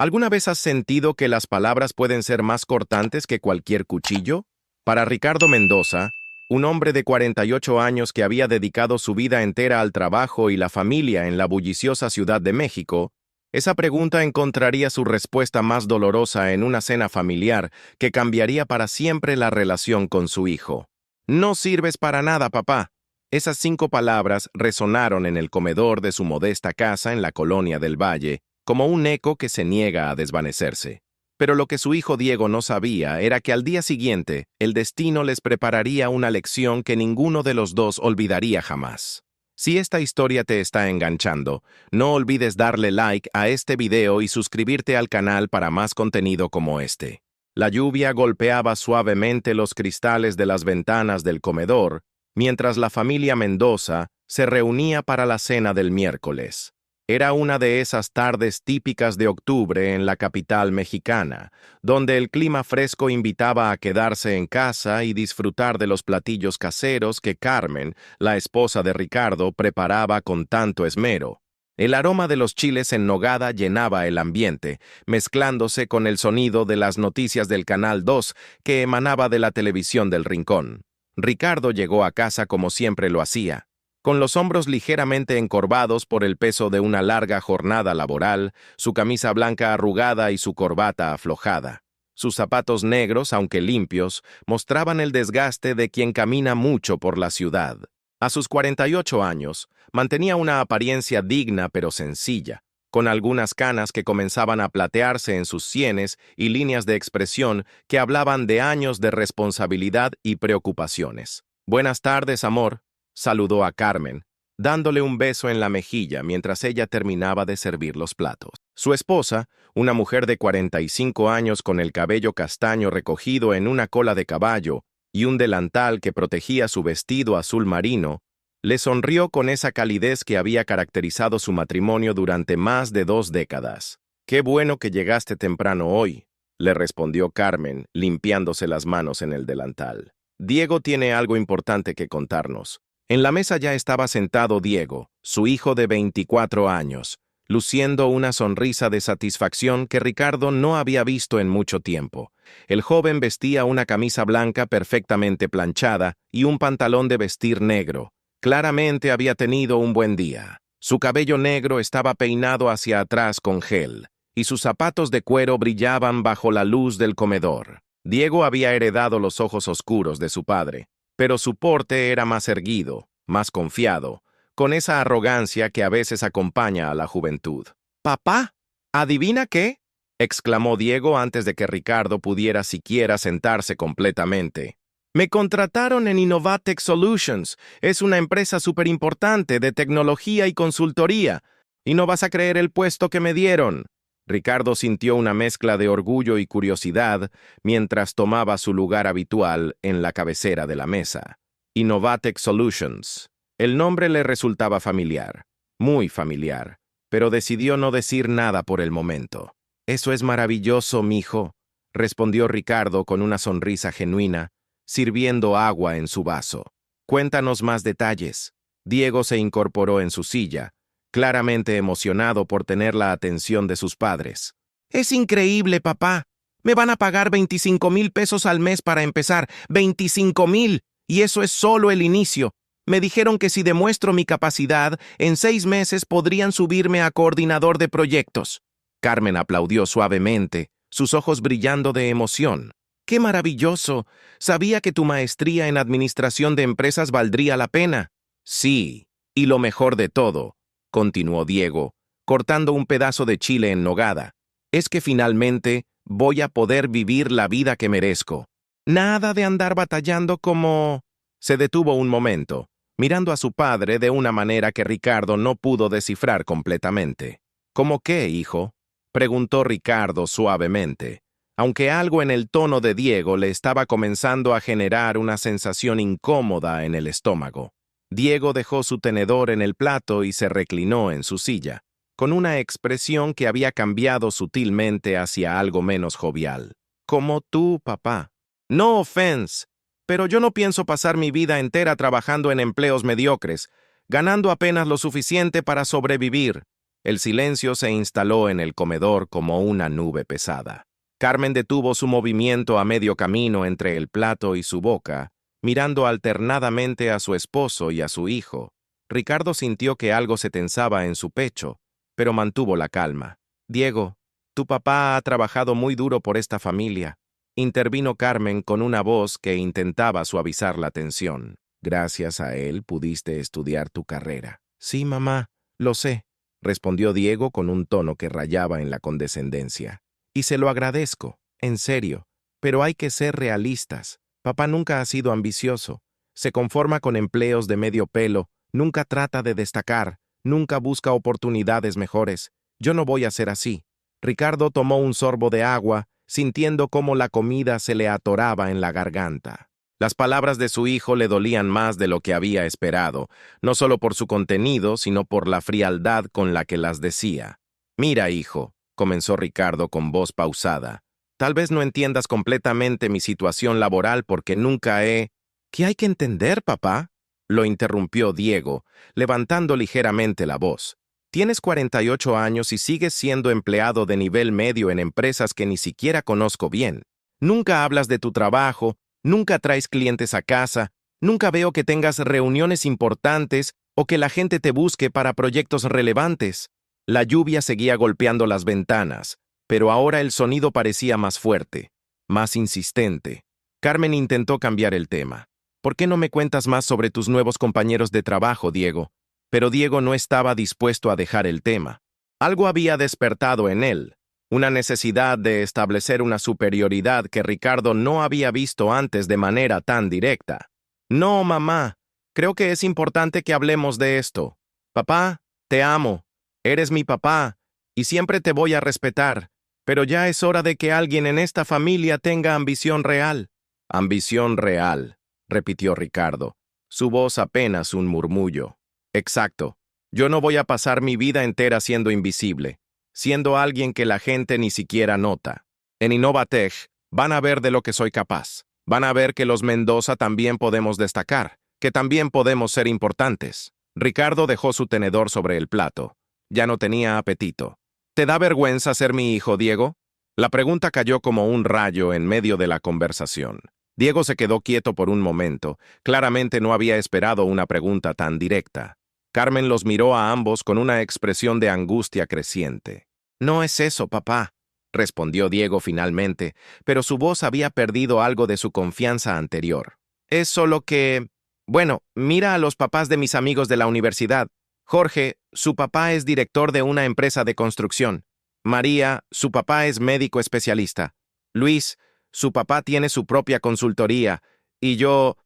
¿Alguna vez has sentido que las palabras pueden ser más cortantes que cualquier cuchillo? Para Ricardo Mendoza, un hombre de 48 años que había dedicado su vida entera al trabajo y la familia en la bulliciosa Ciudad de México, esa pregunta encontraría su respuesta más dolorosa en una cena familiar que cambiaría para siempre la relación con su hijo. No sirves para nada, papá. Esas 5 palabras resonaron en el comedor de su modesta casa en la colonia del Valle, como un eco que se niega a desvanecerse. Pero lo que su hijo Diego no sabía era que al día siguiente el destino les prepararía una lección que ninguno de los dos olvidaría jamás. Si esta historia te está enganchando, no olvides darle like a este video y suscribirte al canal para más contenido como este. La lluvia golpeaba suavemente los cristales de las ventanas del comedor, mientras la familia Mendoza se reunía para la cena del miércoles. Era una de esas tardes típicas de octubre en la capital mexicana, donde el clima fresco invitaba a quedarse en casa y disfrutar de los platillos caseros que Carmen, la esposa de Ricardo, preparaba con tanto esmero. El aroma de los chiles en nogada llenaba el ambiente, mezclándose con el sonido de las noticias del Canal 2 que emanaba de la televisión del rincón. Ricardo llegó a casa como siempre lo hacía, con los hombros ligeramente encorvados por el peso de una larga jornada laboral, su camisa blanca arrugada y su corbata aflojada. Sus zapatos negros, aunque limpios, mostraban el desgaste de quien camina mucho por la ciudad. A sus 48 años, mantenía una apariencia digna pero sencilla, con algunas canas que comenzaban a platearse en sus sienes y líneas de expresión que hablaban de años de responsabilidad y preocupaciones. «Buenas tardes, amor», saludó a Carmen, dándole un beso en la mejilla mientras ella terminaba de servir los platos. Su esposa, una mujer de 45 años con el cabello castaño recogido en una cola de caballo y un delantal que protegía su vestido azul marino, le sonrió con esa calidez que había caracterizado su matrimonio durante más de 2 décadas. «Qué bueno que llegaste temprano hoy», le respondió Carmen, limpiándose las manos en el delantal. «Diego tiene algo importante que contarnos». En la mesa ya estaba sentado Diego, su hijo de 24 años, luciendo una sonrisa de satisfacción que Ricardo no había visto en mucho tiempo. El joven vestía una camisa blanca perfectamente planchada y un pantalón de vestir negro. Claramente había tenido un buen día. Su cabello negro estaba peinado hacia atrás con gel, y sus zapatos de cuero brillaban bajo la luz del comedor. Diego había heredado los ojos oscuros de su padre, pero su porte era más erguido, más confiado, con esa arrogancia que a veces acompaña a la juventud. «Papá, ¿adivina qué?», exclamó Diego antes de que Ricardo pudiera siquiera sentarse completamente. «Me contrataron en Innovatech Solutions. Es una empresa súper importante de tecnología y consultoría. Y no vas a creer el puesto que me dieron». Ricardo sintió una mezcla de orgullo y curiosidad mientras tomaba su lugar habitual en la cabecera de la mesa. Innovatech Solutions. El nombre le resultaba familiar, muy familiar, pero decidió no decir nada por el momento. «Eso es maravilloso, mijo», respondió Ricardo con una sonrisa genuina, sirviendo agua en su vaso. «Cuéntanos más detalles». Diego se incorporó en su silla, claramente emocionado por tener la atención de sus padres. «Es increíble, papá. Me van a pagar 25,000 pesos al mes para empezar. 25,000. Y eso es solo el inicio. Me dijeron que si demuestro mi capacidad, en 6 meses podrían subirme a coordinador de proyectos». Carmen aplaudió suavemente, sus ojos brillando de emoción. «¡Qué maravilloso! Sabía que tu maestría en administración de empresas valdría la pena». «Sí, y lo mejor de todo», continuó Diego, cortando un pedazo de chile en nogada, «es que finalmente voy a poder vivir la vida que merezco. Nada de andar batallando como...». Se detuvo un momento, mirando a su padre de una manera que Ricardo no pudo descifrar completamente. «¿Cómo qué, hijo?», preguntó Ricardo suavemente, aunque algo en el tono de Diego le estaba comenzando a generar una sensación incómoda en el estómago. Diego dejó su tenedor en el plato y se reclinó en su silla, con una expresión que había cambiado sutilmente hacia algo menos jovial. «Como tú, papá. No offense, pero yo no pienso pasar mi vida entera trabajando en empleos mediocres, ganando apenas lo suficiente para sobrevivir». El silencio se instaló en el comedor como una nube pesada. Carmen detuvo su movimiento a medio camino entre el plato y su boca, mirando alternadamente a su esposo y a su hijo. Ricardo sintió que algo se tensaba en su pecho, pero mantuvo la calma. Diego, tu papá ha trabajado muy duro por esta familia. Intervino Carmen con una voz que intentaba suavizar la tensión. Gracias a él pudiste estudiar tu carrera. Sí, mamá, lo sé, respondió Diego con un tono que rayaba en la condescendencia. Y se lo agradezco, en serio, pero hay que ser realistas. Papá nunca ha sido ambicioso. Se conforma con empleos de medio pelo, nunca trata de destacar, nunca busca oportunidades mejores. Yo no voy a ser así. Ricardo tomó un sorbo de agua, sintiendo cómo la comida se le atoraba en la garganta. Las palabras de su hijo le dolían más de lo que había esperado, no solo por su contenido, sino por la frialdad con la que las decía. Mira, hijo, comenzó Ricardo con voz pausada. Tal vez no entiendas completamente mi situación laboral porque nunca he... ¿Qué hay que entender, papá? Lo interrumpió Diego, levantando ligeramente la voz. Tienes 48 años y sigues siendo empleado de nivel medio en empresas que ni siquiera conozco bien. Nunca hablas de tu trabajo, nunca traes clientes a casa, nunca veo que tengas reuniones importantes o que la gente te busque para proyectos relevantes. La lluvia seguía golpeando las ventanas, pero ahora el sonido parecía más fuerte, más insistente. Carmen intentó cambiar el tema. ¿Por qué no me cuentas más sobre tus nuevos compañeros de trabajo, Diego? Pero Diego no estaba dispuesto a dejar el tema. Algo había despertado en él, una necesidad de establecer una superioridad que Ricardo no había visto antes de manera tan directa. No, mamá, creo que es importante que hablemos de esto. Papá, te amo, eres mi papá, y siempre te voy a respetar, pero ya es hora de que alguien en esta familia tenga ambición real. Ambición real, repitió Ricardo, su voz apenas un murmullo. Exacto. Yo no voy a pasar mi vida entera siendo invisible, siendo alguien que la gente ni siquiera nota. En Innovatech van a ver de lo que soy capaz. Van a ver que los Mendoza también podemos destacar, que también podemos ser importantes. Ricardo dejó su tenedor sobre el plato. Ya no tenía apetito. ¿Te da vergüenza ser mi hijo, Diego? La pregunta cayó como un rayo en medio de la conversación. Diego se quedó quieto por un momento. Claramente no había esperado una pregunta tan directa. Carmen los miró a ambos con una expresión de angustia creciente. No es eso, papá, respondió Diego finalmente, pero su voz había perdido algo de su confianza anterior. Es solo que... Bueno, mira a los papás de mis amigos de la universidad. Jorge, su papá es director de una empresa de construcción. María, su papá es médico especialista. Luis, su papá tiene su propia consultoría. Y yo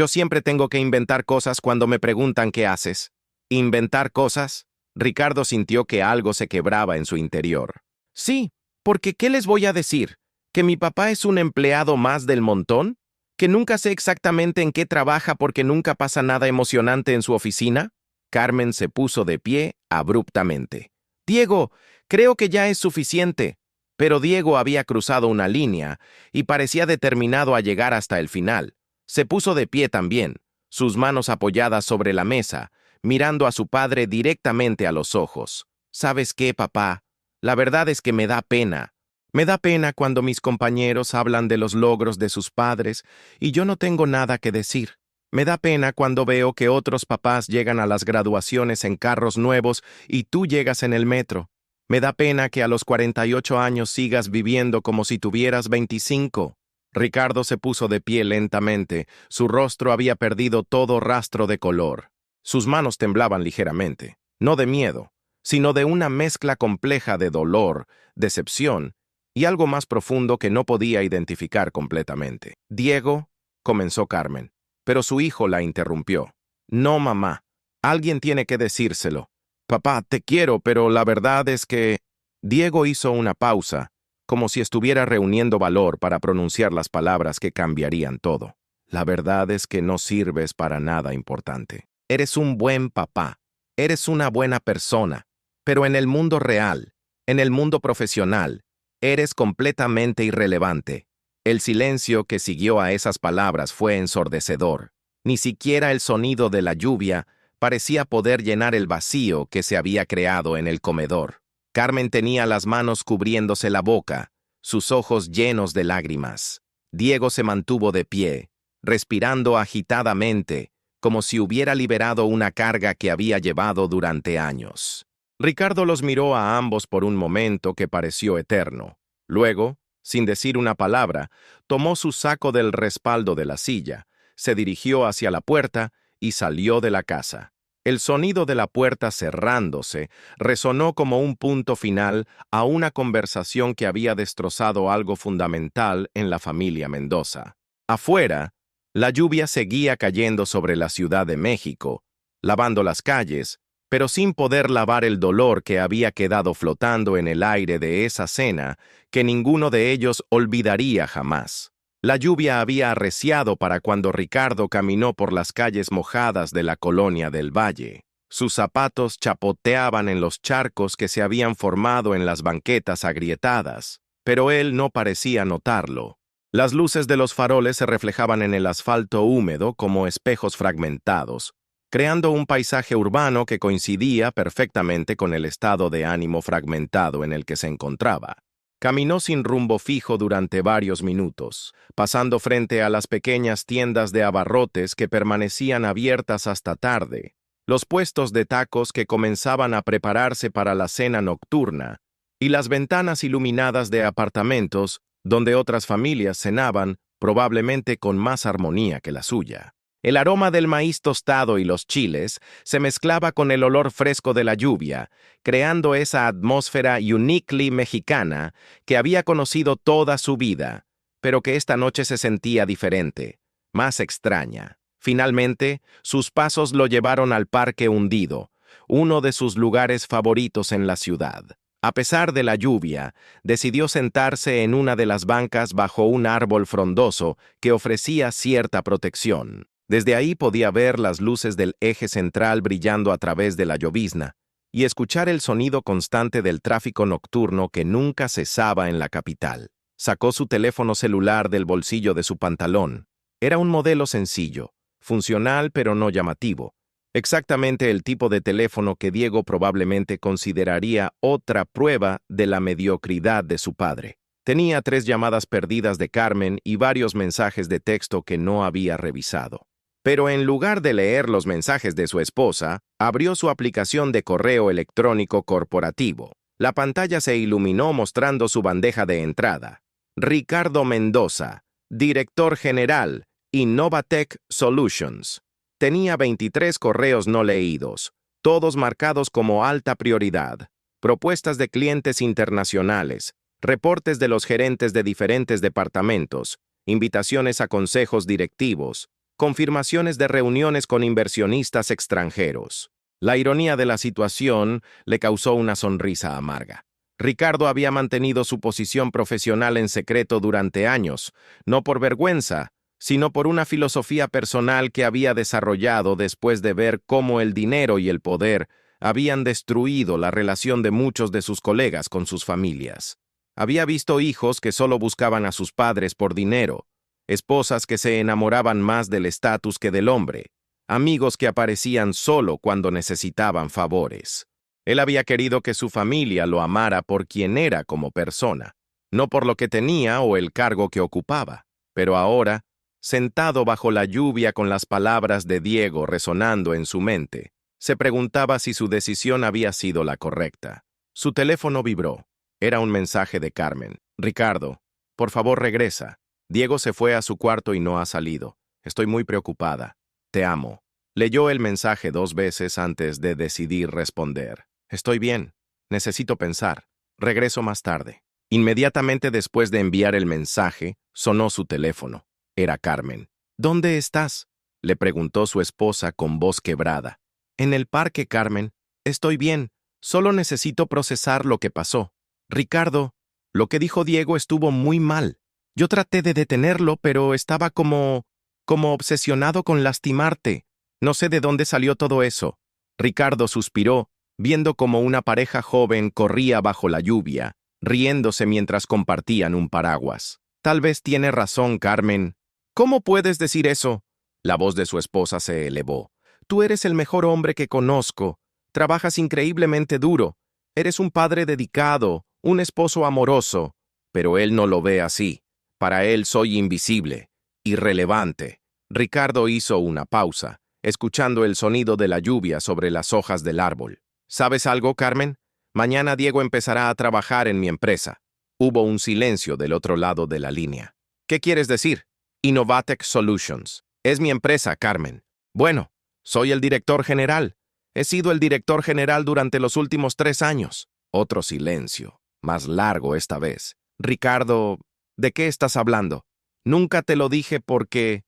siempre tengo que inventar cosas cuando me preguntan qué haces. ¿Inventar cosas? Ricardo sintió que algo se quebraba en su interior. Sí, porque ¿qué les voy a decir? ¿Que mi papá es un empleado más del montón? ¿Que nunca sé exactamente en qué trabaja porque nunca pasa nada emocionante en su oficina? Carmen se puso de pie abruptamente. Diego, creo que ya es suficiente. Pero Diego había cruzado una línea y parecía determinado a llegar hasta el final. Se puso de pie también, sus manos apoyadas sobre la mesa, mirando a su padre directamente a los ojos. ¿Sabes qué, papá? La verdad es que me da pena. Me da pena cuando mis compañeros hablan de los logros de sus padres y yo no tengo nada que decir. Me da pena cuando veo que otros papás llegan a las graduaciones en carros nuevos y tú llegas en el metro. Me da pena que a los 48 años sigas viviendo como si tuvieras 25. Ricardo se puso de pie lentamente. Su rostro había perdido todo rastro de color. Sus manos temblaban ligeramente, no de miedo, sino de una mezcla compleja de dolor, decepción y algo más profundo que no podía identificar completamente. Diego, comenzó Carmen, pero su hijo la interrumpió. No, mamá, alguien tiene que decírselo. Papá, te quiero, pero la verdad es que... Diego hizo una pausa, como si estuviera reuniendo valor para pronunciar las palabras que cambiarían todo. La verdad es que no sirves para nada importante. Eres un buen papá, eres una buena persona, pero en el mundo real, en el mundo profesional, eres completamente irrelevante. El silencio que siguió a esas palabras fue ensordecedor. Ni siquiera el sonido de la lluvia parecía poder llenar el vacío que se había creado en el comedor. Carmen tenía las manos cubriéndose la boca, sus ojos llenos de lágrimas. Diego se mantuvo de pie, respirando agitadamente, como si hubiera liberado una carga que había llevado durante años. Ricardo los miró a ambos por un momento que pareció eterno. Luego, sin decir una palabra, tomó su saco del respaldo de la silla, se dirigió hacia la puerta y salió de la casa. El sonido de la puerta cerrándose resonó como un punto final a una conversación que había destrozado algo fundamental en la familia Mendoza. Afuera, la lluvia seguía cayendo sobre la Ciudad de México, lavando las calles, pero sin poder lavar el dolor que había quedado flotando en el aire de esa cena que ninguno de ellos olvidaría jamás. La lluvia había arreciado para cuando Ricardo caminó por las calles mojadas de la colonia del Valle. Sus zapatos chapoteaban en los charcos que se habían formado en las banquetas agrietadas, pero él no parecía notarlo. Las luces de los faroles se reflejaban en el asfalto húmedo como espejos fragmentados, creando un paisaje urbano que coincidía perfectamente con el estado de ánimo fragmentado en el que se encontraba. Caminó sin rumbo fijo durante varios minutos, pasando frente a las pequeñas tiendas de abarrotes que permanecían abiertas hasta tarde, los puestos de tacos que comenzaban a prepararse para la cena nocturna, y las ventanas iluminadas de apartamentos donde otras familias cenaban, probablemente con más armonía que la suya. El aroma del maíz tostado y los chiles se mezclaba con el olor fresco de la lluvia, creando esa atmósfera uniquely mexicana que había conocido toda su vida, pero que esta noche se sentía diferente, más extraña. Finalmente, sus pasos lo llevaron al Parque Hundido, uno de sus lugares favoritos en la ciudad. A pesar de la lluvia, decidió sentarse en una de las bancas bajo un árbol frondoso que ofrecía cierta protección. Desde ahí podía ver las luces del eje central brillando a través de la llovizna y escuchar el sonido constante del tráfico nocturno que nunca cesaba en la capital. Sacó su teléfono celular del bolsillo de su pantalón. Era un modelo sencillo, funcional pero no llamativo. Exactamente el tipo de teléfono que Diego probablemente consideraría otra prueba de la mediocridad de su padre. Tenía 3 llamadas perdidas de Carmen y varios mensajes de texto que no había revisado. Pero en lugar de leer los mensajes de su esposa, abrió su aplicación de correo electrónico corporativo. La pantalla se iluminó mostrando su bandeja de entrada. Ricardo Mendoza, director general, Innovatech Solutions. Tenía 23 correos no leídos, todos marcados como alta prioridad. Propuestas de clientes internacionales, reportes de los gerentes de diferentes departamentos, invitaciones a consejos directivos, confirmaciones de reuniones con inversionistas extranjeros. La ironía de la situación le causó una sonrisa amarga. Ricardo había mantenido su posición profesional en secreto durante años, no por vergüenza, sino por una filosofía personal que había desarrollado después de ver cómo el dinero y el poder habían destruido la relación de muchos de sus colegas con sus familias. Había visto hijos que solo buscaban a sus padres por dinero, esposas que se enamoraban más del estatus que del hombre, amigos que aparecían solo cuando necesitaban favores. Él había querido que su familia lo amara por quien era como persona, no por lo que tenía o el cargo que ocupaba. Pero ahora, sentado bajo la lluvia con las palabras de Diego resonando en su mente, se preguntaba si su decisión había sido la correcta. Su teléfono vibró. Era un mensaje de Carmen. «Ricardo, por favor regresa. Diego se fue a su cuarto y no ha salido. Estoy muy preocupada. Te amo». Leyó el mensaje 2 veces antes de decidir responder. «Estoy bien. Necesito pensar. Regreso más tarde». Inmediatamente después de enviar el mensaje, sonó su teléfono. Era Carmen. «¿Dónde estás?», le preguntó su esposa con voz quebrada. «En el parque, Carmen. Estoy bien. Solo necesito procesar lo que pasó. Ricardo, lo que dijo Diego estuvo muy mal. Yo traté de detenerlo, pero estaba como obsesionado con lastimarte. No sé de dónde salió todo eso». Ricardo suspiró, viendo cómo una pareja joven corría bajo la lluvia, riéndose mientras compartían un paraguas. «Tal vez tiene razón, Carmen». «¿Cómo puedes decir eso?». La voz de su esposa se elevó. Tú eres el mejor hombre que conozco. Trabajas increíblemente duro. Eres un padre dedicado, un esposo amoroso. Pero él no lo ve así. Para él soy invisible, irrelevante. Ricardo hizo una pausa, escuchando el sonido de la lluvia sobre las hojas del árbol. ¿Sabes algo, Carmen? Mañana Diego empezará a trabajar en mi empresa. Hubo un silencio del otro lado de la línea. ¿Qué quieres decir? Innovatech Solutions. Es mi empresa, Carmen. Bueno, soy el director general. He sido el director general durante los últimos 3 años. Otro silencio, más largo esta vez. Ricardo, ¿de qué estás hablando? Nunca te lo dije porque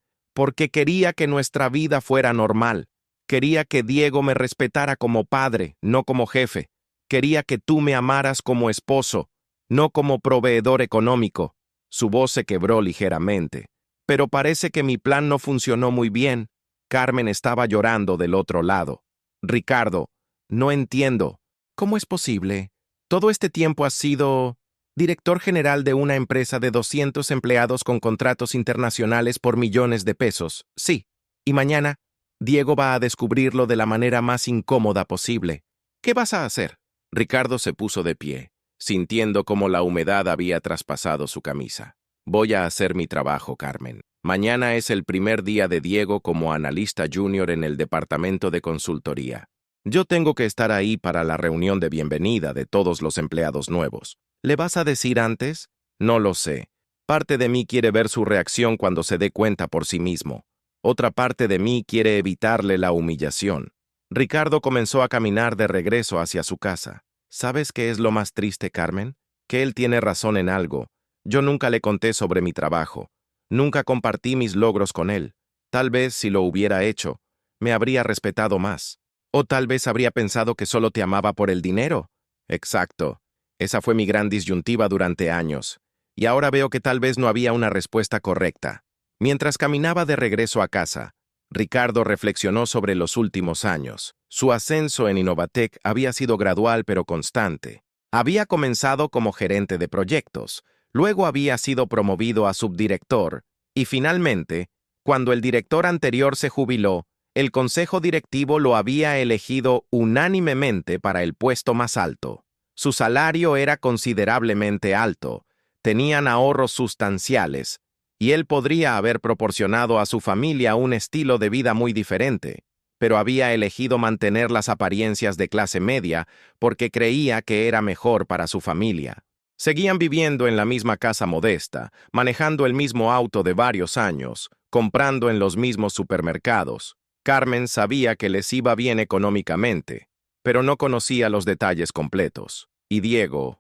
quería que nuestra vida fuera normal. Quería que Diego me respetara como padre, no como jefe. Quería que tú me amaras como esposo, no como proveedor económico. Su voz se quebró ligeramente. Pero parece que mi plan no funcionó muy bien. Carmen estaba llorando del otro lado. Ricardo, no entiendo. ¿Cómo es posible? Todo este tiempo has sido director general de una empresa de 200 empleados con contratos internacionales por millones de pesos. Sí. Y mañana, Diego va a descubrirlo de la manera más incómoda posible. ¿Qué vas a hacer? Ricardo se puso de pie, sintiendo cómo la humedad había traspasado su camisa. Voy a hacer mi trabajo, Carmen. Mañana es el primer día de Diego como analista junior en el departamento de consultoría. Yo tengo que estar ahí para la reunión de bienvenida de todos los empleados nuevos. ¿Le vas a decir antes? No lo sé. Parte de mí quiere ver su reacción cuando se dé cuenta por sí mismo. Otra parte de mí quiere evitarle la humillación. Ricardo comenzó a caminar de regreso hacia su casa. ¿Sabes qué es lo más triste, Carmen? Que él tiene razón en algo. Yo nunca le conté sobre mi trabajo. Nunca compartí mis logros con él. Tal vez, si lo hubiera hecho, me habría respetado más. O tal vez habría pensado que solo te amaba por el dinero. Exacto. Esa fue mi gran disyuntiva durante años. Y ahora veo que tal vez no había una respuesta correcta. Mientras caminaba de regreso a casa, Ricardo reflexionó sobre los últimos años. Su ascenso en Innovatech había sido gradual pero constante. Había comenzado como gerente de proyectos, luego había sido promovido a subdirector, y finalmente, cuando el director anterior se jubiló, el consejo directivo lo había elegido unánimemente para el puesto más alto. Su salario era considerablemente alto, tenían ahorros sustanciales, y él podría haber proporcionado a su familia un estilo de vida muy diferente, pero había elegido mantener las apariencias de clase media porque creía que era mejor para su familia. Seguían viviendo en la misma casa modesta, manejando el mismo auto de varios años, comprando en los mismos supermercados. Carmen sabía que les iba bien económicamente, pero no conocía los detalles completos. Y Diego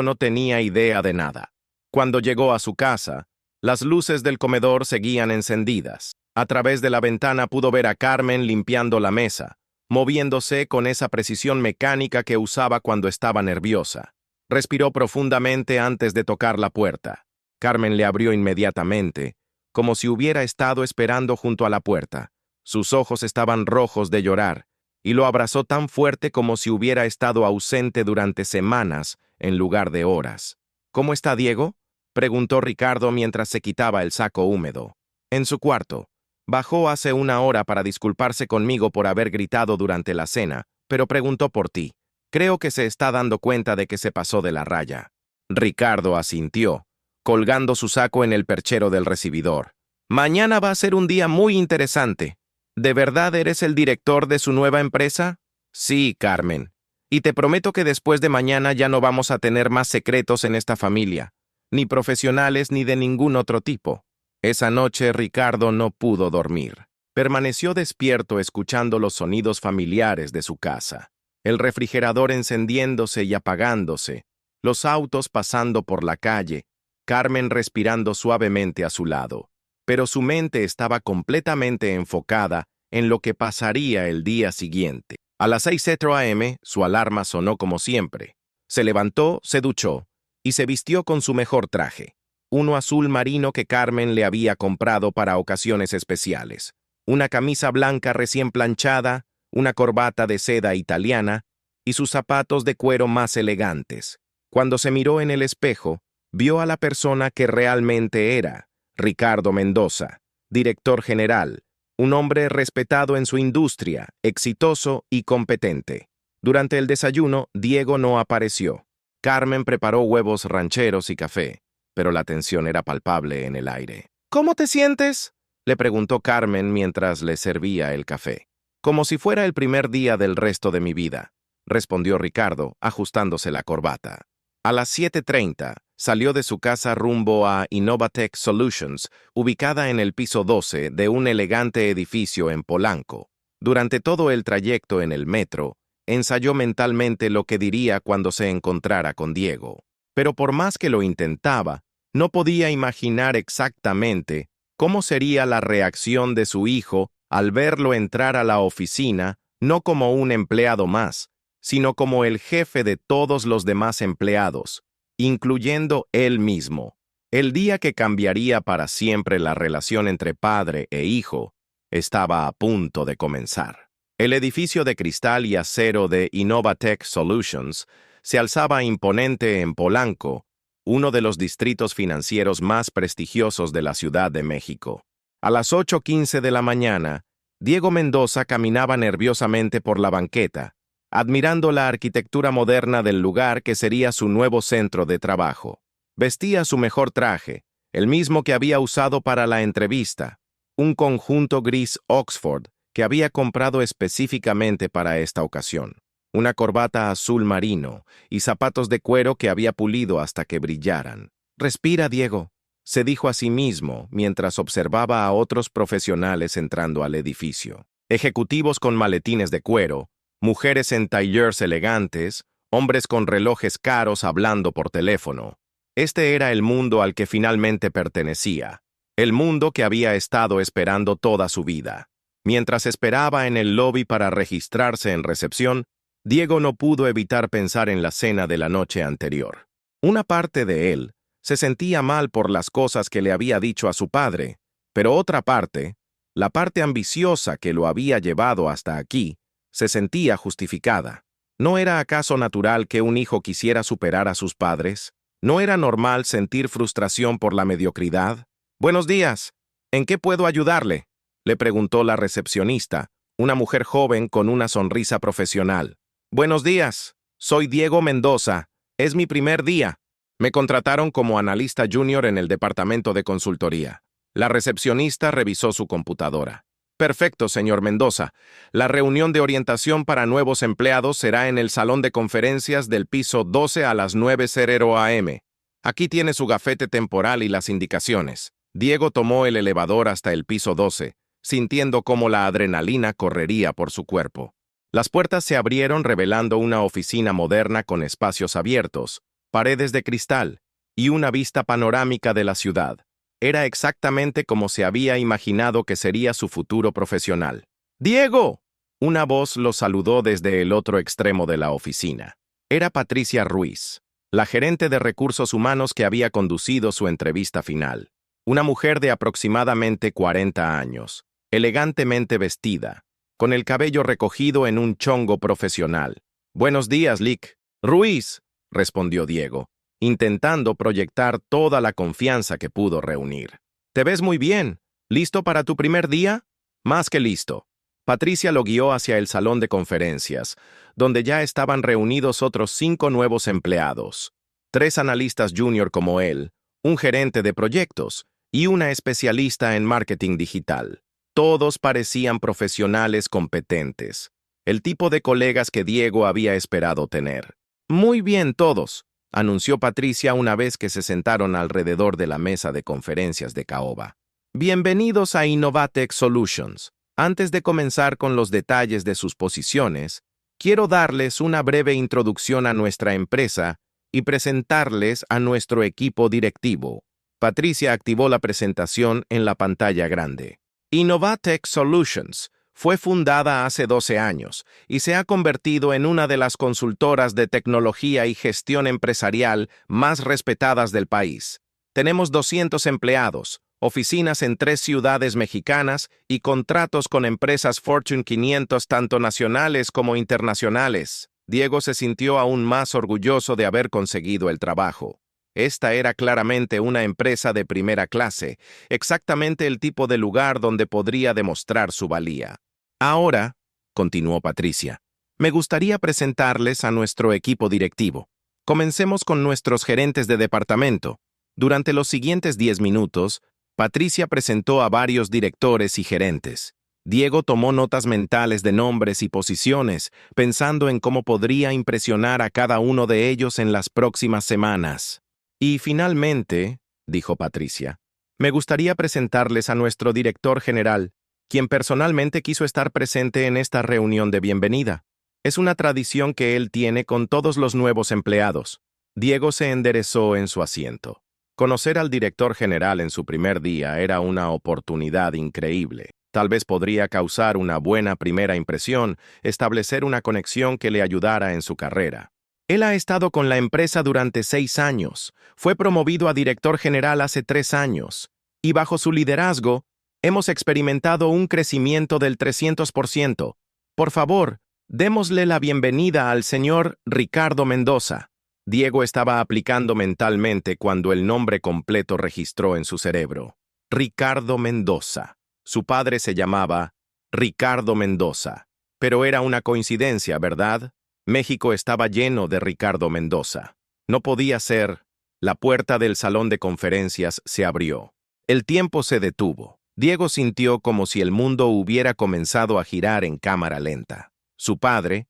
no tenía idea de nada. Cuando llegó a su casa, las luces del comedor seguían encendidas. A través de la ventana pudo ver a Carmen limpiando la mesa, moviéndose con esa precisión mecánica que usaba cuando estaba nerviosa. Respiró profundamente antes de tocar la puerta. Carmen le abrió inmediatamente, como si hubiera estado esperando junto a la puerta. Sus ojos estaban rojos de llorar, y lo abrazó tan fuerte como si hubiera estado ausente durante semanas en lugar de horas. ¿Cómo está Diego?, preguntó Ricardo mientras se quitaba el saco húmedo. En su cuarto. Bajó hace una hora para disculparse conmigo por haber gritado durante la cena, pero preguntó por ti. Creo que se está dando cuenta de que se pasó de la raya. Ricardo asintió, colgando su saco en el perchero del recibidor. Mañana va a ser un día muy interesante. ¿De verdad eres el director de su nueva empresa? Sí, Carmen. Y te prometo que después de mañana ya no vamos a tener más secretos en esta familia, ni profesionales ni de ningún otro tipo. Esa noche Ricardo no pudo dormir. Permaneció despierto escuchando los sonidos familiares de su casa. El refrigerador encendiéndose y apagándose, los autos pasando por la calle, Carmen respirando suavemente a su lado. Pero su mente estaba completamente enfocada en lo que pasaría el día siguiente. A las 6:04 a.m., su alarma sonó como siempre. Se levantó, se duchó y se vistió con su mejor traje, uno azul marino que Carmen le había comprado para ocasiones especiales, una camisa blanca recién planchada, una corbata de seda italiana y sus zapatos de cuero más elegantes. Cuando se miró en el espejo, vio a la persona que realmente era, Ricardo Mendoza, director general, un hombre respetado en su industria, exitoso y competente. Durante el desayuno, Diego no apareció. Carmen preparó huevos rancheros y café, pero la tensión era palpable en el aire. ¿Cómo te sientes?, le preguntó Carmen mientras le servía el café. Como si fuera el primer día del resto de mi vida, respondió Ricardo, ajustándose la corbata. A las 7:30, salió de su casa rumbo a Innovatech Solutions, ubicada en el piso 12 de un elegante edificio en Polanco. Durante todo el trayecto en el metro, ensayó mentalmente lo que diría cuando se encontrara con Diego. Pero por más que lo intentaba, no podía imaginar exactamente cómo sería la reacción de su hijo al verlo entrar a la oficina, no como un empleado más, sino como el jefe de todos los demás empleados, incluyendo él mismo. El día que cambiaría para siempre la relación entre padre e hijo estaba a punto de comenzar. El edificio de cristal y acero de Innovatech Solutions se alzaba imponente en Polanco, uno de los distritos financieros más prestigiosos de la Ciudad de México. A las 8:15 de la mañana, Diego Mendoza caminaba nerviosamente por la banqueta, admirando la arquitectura moderna del lugar que sería su nuevo centro de trabajo. Vestía su mejor traje, el mismo que había usado para la entrevista, un conjunto gris Oxford que había comprado específicamente para esta ocasión, una corbata azul marino y zapatos de cuero que había pulido hasta que brillaran. «Respira, Diego», se dijo a sí mismo mientras observaba a otros profesionales entrando al edificio. Ejecutivos con maletines de cuero, mujeres en tailleurs elegantes, hombres con relojes caros hablando por teléfono. Este era el mundo al que finalmente pertenecía, el mundo que había estado esperando toda su vida. Mientras esperaba en el lobby para registrarse en recepción, Diego no pudo evitar pensar en la cena de la noche anterior. Una parte de él se sentía mal por las cosas que le había dicho a su padre, pero otra parte, la parte ambiciosa que lo había llevado hasta aquí, se sentía justificada. ¿No era acaso natural que un hijo quisiera superar a sus padres? ¿No era normal sentir frustración por la mediocridad? «Buenos días. ¿En qué puedo ayudarle?», le preguntó la recepcionista, una mujer joven con una sonrisa profesional. «Buenos días. Soy Diego Mendoza. Es mi primer día. Me contrataron como analista junior en el departamento de consultoría». La recepcionista revisó su computadora. «Perfecto, señor Mendoza. La reunión de orientación para nuevos empleados será en el salón de conferencias del piso 12 a las 9:00 a.m. Aquí tiene su gafete temporal y las indicaciones». Diego tomó el elevador hasta el piso 12, sintiendo cómo la adrenalina correría por su cuerpo. Las puertas se abrieron revelando una oficina moderna con espacios abiertos, paredes de cristal y una vista panorámica de la ciudad. Era exactamente como se había imaginado que sería su futuro profesional. «¡Diego!», una voz lo saludó desde el otro extremo de la oficina. Era Patricia Ruiz, la gerente de recursos humanos que había conducido su entrevista final. Una mujer de aproximadamente 40 años, elegantemente vestida, con el cabello recogido en un chongo profesional. «Buenos días, Lick». «Ruiz», respondió Diego, intentando proyectar toda la confianza que pudo reunir. «Te ves muy bien. ¿Listo para tu primer día?». «Más que listo». Patricia lo guió hacia el salón de conferencias, donde ya estaban reunidos otros 5 nuevos empleados, 3 analistas junior como él, un gerente de proyectos y una especialista en marketing digital. Todos parecían profesionales competentes, el tipo de colegas que Diego había esperado tener. «Muy bien todos», anunció Patricia una vez que se sentaron alrededor de la mesa de conferencias de Caoba. «Bienvenidos a Innovatech Solutions. Antes de comenzar con los detalles de sus posiciones, quiero darles una breve introducción a nuestra empresa y presentarles a nuestro equipo directivo». Patricia activó la presentación en la pantalla grande. Innovatech Solutions fue fundada hace 12 años y se ha convertido en una de las consultoras de tecnología y gestión empresarial más respetadas del país. Tenemos 200 empleados, oficinas en 3 ciudades mexicanas y contratos con empresas Fortune 500 tanto nacionales como internacionales. Diego se sintió aún más orgulloso de haber conseguido el trabajo. Esta era claramente una empresa de primera clase, exactamente el tipo de lugar donde podría demostrar su valía. Ahora, continuó Patricia, me gustaría presentarles a nuestro equipo directivo. Comencemos con nuestros gerentes de departamento. Durante los siguientes 10 minutos, Patricia presentó a varios directores y gerentes. Diego tomó notas mentales de nombres y posiciones, pensando en cómo podría impresionar a cada uno de ellos en las próximas semanas. Y finalmente, dijo Patricia, me gustaría presentarles a nuestro director general, quien personalmente quiso estar presente en esta reunión de bienvenida. Es una tradición que él tiene con todos los nuevos empleados. Diego se enderezó en su asiento. Conocer al director general en su primer día era una oportunidad increíble. Tal vez podría causar una buena primera impresión, establecer una conexión que le ayudara en su carrera. Él ha estado con la empresa durante 6 años, fue promovido a director general hace 3 años, y bajo su liderazgo, hemos experimentado un crecimiento del 300%. Por favor, démosle la bienvenida al señor Ricardo Mendoza. Diego estaba aplicando mentalmente cuando el nombre completo registró en su cerebro. Ricardo Mendoza. Su padre se llamaba Ricardo Mendoza. Pero era una coincidencia, ¿verdad? México estaba lleno de Ricardo Mendoza. No podía ser. La puerta del salón de conferencias se abrió. El tiempo se detuvo. Diego sintió como si el mundo hubiera comenzado a girar en cámara lenta. Su padre,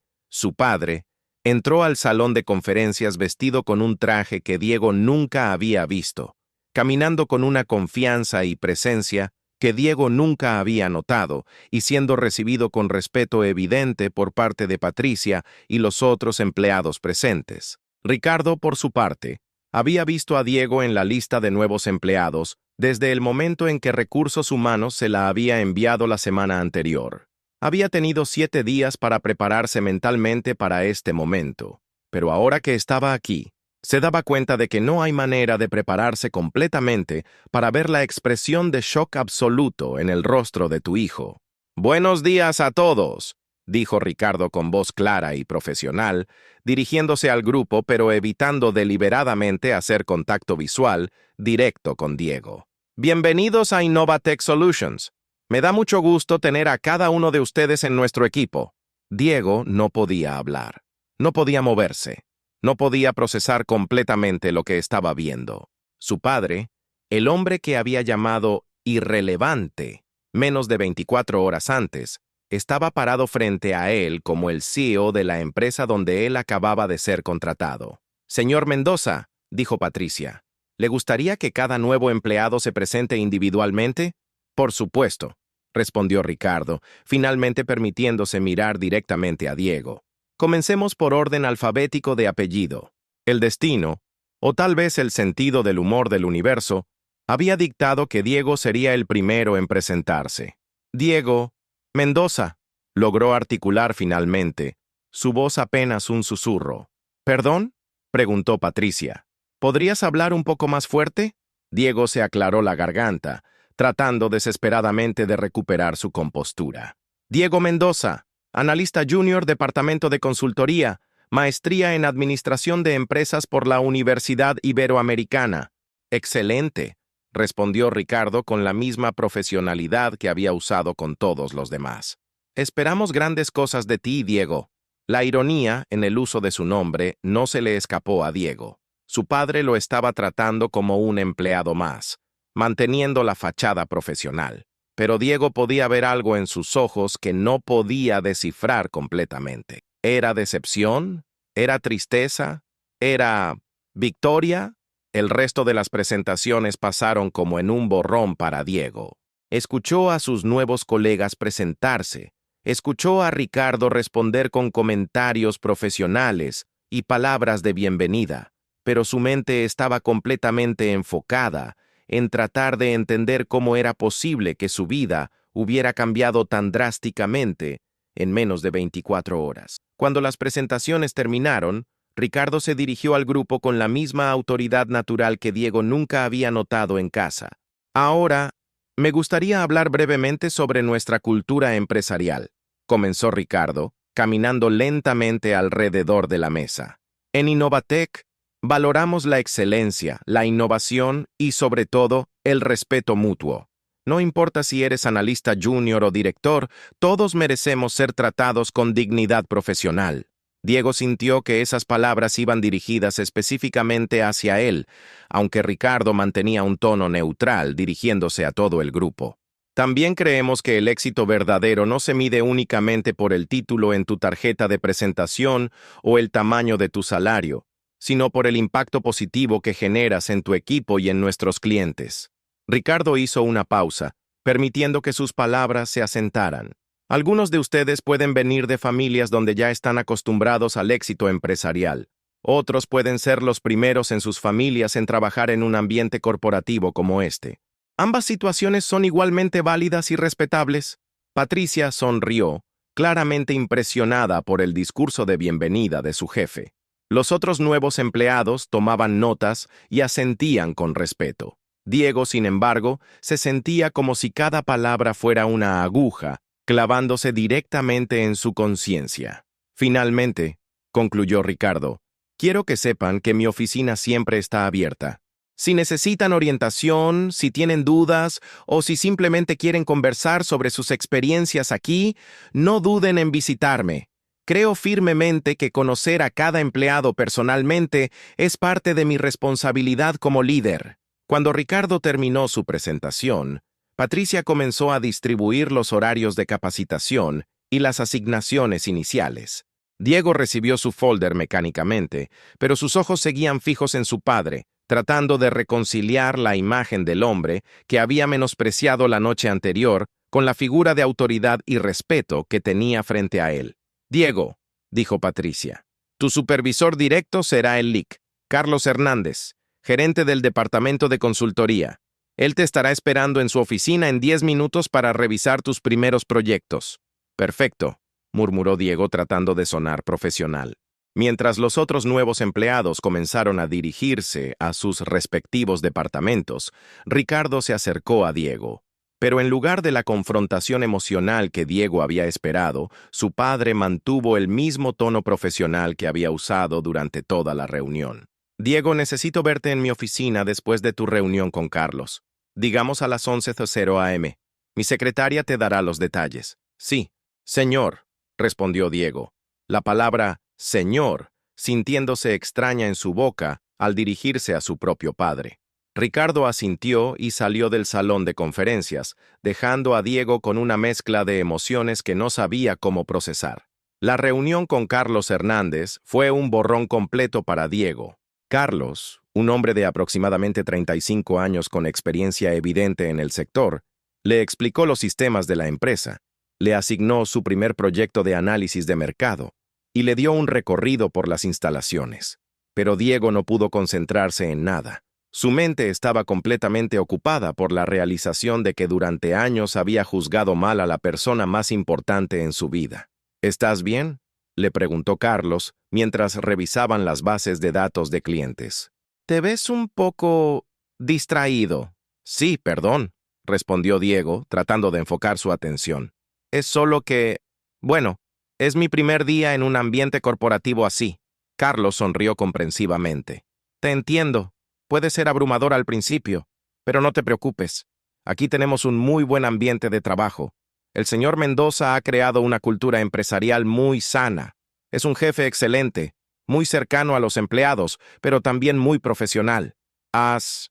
entró al salón de conferencias vestido con un traje que Diego nunca había visto, caminando con una confianza y presencia que Diego nunca había notado, y siendo recibido con respeto evidente por parte de Patricia y los otros empleados presentes. Ricardo, por su parte, había visto a Diego en la lista de nuevos empleados desde el momento en que Recursos Humanos se la había enviado la semana anterior. Había tenido 7 días para prepararse mentalmente para este momento, pero ahora que estaba aquí, se daba cuenta de que no hay manera de prepararse completamente para ver la expresión de shock absoluto en el rostro de tu hijo. «Buenos días a todos», dijo Ricardo con voz clara y profesional, dirigiéndose al grupo pero evitando deliberadamente hacer contacto visual directo con Diego. «Bienvenidos a Innovatech Solutions. Me da mucho gusto tener a cada uno de ustedes en nuestro equipo». Diego no podía hablar, no podía moverse. No podía procesar completamente lo que estaba viendo. Su padre, el hombre que había llamado irrelevante menos de 24 horas antes, estaba parado frente a él como el CEO de la empresa donde él acababa de ser contratado. «Señor Mendoza», dijo Patricia, «¿le gustaría que cada nuevo empleado se presente individualmente?» «Por supuesto», respondió Ricardo, finalmente permitiéndose mirar directamente a Diego. Comencemos por orden alfabético de apellido. El destino, o tal vez el sentido del humor del universo, había dictado que Diego sería el primero en presentarse. «Diego Mendoza», logró articular finalmente, su voz apenas un susurro. «¿Perdón?», preguntó Patricia. «¿Podrías hablar un poco más fuerte?». Diego se aclaró la garganta, tratando desesperadamente de recuperar su compostura. «Diego Mendoza, analista junior, departamento de consultoría, maestría en administración de empresas por la Universidad Iberoamericana». «Excelente», respondió Ricardo con la misma profesionalidad que había usado con todos los demás. «Esperamos grandes cosas de ti, Diego». La ironía en el uso de su nombre no se le escapó a Diego. Su padre lo estaba tratando como un empleado más, manteniendo la fachada profesional. Pero Diego podía ver algo en sus ojos que no podía descifrar completamente. ¿Era decepción? ¿Era tristeza? ¿Era victoria? El resto de las presentaciones pasaron como en un borrón para Diego. Escuchó a sus nuevos colegas presentarse, escuchó a Ricardo responder con comentarios profesionales y palabras de bienvenida, pero su mente estaba completamente enfocada en tratar de entender cómo era posible que su vida hubiera cambiado tan drásticamente en menos de 24 horas. Cuando las presentaciones terminaron, Ricardo se dirigió al grupo con la misma autoridad natural que Diego nunca había notado en casa. «Ahora, me gustaría hablar brevemente sobre nuestra cultura empresarial», comenzó Ricardo, caminando lentamente alrededor de la mesa. «En Innovatech, Valoramos la excelencia, la innovación y, sobre todo, el respeto mutuo. No importa si eres analista junior o director, todos merecemos ser tratados con dignidad profesional. Diego sintió que esas palabras iban dirigidas específicamente hacia él, aunque Ricardo mantenía un tono neutral dirigiéndose a todo el grupo. También creemos que el éxito verdadero no se mide únicamente por el título en tu tarjeta de presentación o el tamaño de tu salario, sino por el impacto positivo que generas en tu equipo y en nuestros clientes. Ricardo hizo una pausa, permitiendo que sus palabras se asentaran. Algunos de ustedes pueden venir de familias donde ya están acostumbrados al éxito empresarial. Otros pueden ser los primeros en sus familias en trabajar en un ambiente corporativo como este. Ambas situaciones son igualmente válidas y respetables. Patricia sonrió, claramente impresionada por el discurso de bienvenida de su jefe. Los otros nuevos empleados tomaban notas y asentían con respeto. Diego, sin embargo, se sentía como si cada palabra fuera una aguja, clavándose directamente en su conciencia. Finalmente, concluyó Ricardo, quiero que sepan que mi oficina siempre está abierta. Si necesitan orientación, si tienen dudas o si simplemente quieren conversar sobre sus experiencias aquí, no duden en visitarme. Creo firmemente que conocer a cada empleado personalmente es parte de mi responsabilidad como líder. Cuando Ricardo terminó su presentación, Patricia comenzó a distribuir los horarios de capacitación y las asignaciones iniciales. Diego recibió su folder mecánicamente, pero sus ojos seguían fijos en su padre, tratando de reconciliar la imagen del hombre que había menospreciado la noche anterior con la figura de autoridad y respeto que tenía frente a él. Diego, dijo Patricia, tu supervisor directo será el LIC, Carlos Hernández, gerente del departamento de consultoría. Él te estará esperando en su oficina en 10 minutos para revisar tus primeros proyectos. Perfecto, murmuró Diego tratando de sonar profesional. Mientras los otros nuevos empleados comenzaron a dirigirse a sus respectivos departamentos, Ricardo se acercó a Diego. Pero en lugar de la confrontación emocional que Diego había esperado, su padre mantuvo el mismo tono profesional que había usado durante toda la reunión. Diego, necesito verte en mi oficina después de tu reunión con Carlos. Digamos a las 11:00 a.m. Mi secretaria te dará los detalles. Sí, señor, respondió Diego. La palabra señor, sintiéndose extraña en su boca al dirigirse a su propio padre. Ricardo asintió y salió del salón de conferencias, dejando a Diego con una mezcla de emociones que no sabía cómo procesar. La reunión con Carlos Hernández fue un borrón completo para Diego. Carlos, un hombre de aproximadamente 35 años con experiencia evidente en el sector, le explicó los sistemas de la empresa, le asignó su primer proyecto de análisis de mercado y le dio un recorrido por las instalaciones. Pero Diego no pudo concentrarse en nada. Su mente estaba completamente ocupada por la realización de que durante años había juzgado mal a la persona más importante en su vida. ¿Estás bien?, le preguntó Carlos mientras revisaban las bases de datos de clientes. Te ves un poco distraído. Sí, perdón, respondió Diego, tratando de enfocar su atención. Es solo que, bueno, es mi primer día en un ambiente corporativo así. Carlos sonrió comprensivamente. Te entiendo. Puede ser abrumador al principio, pero no te preocupes. Aquí tenemos un muy buen ambiente de trabajo. El señor Mendoza ha creado una cultura empresarial muy sana. Es un jefe excelente, muy cercano a los empleados, pero también muy profesional. ¿Has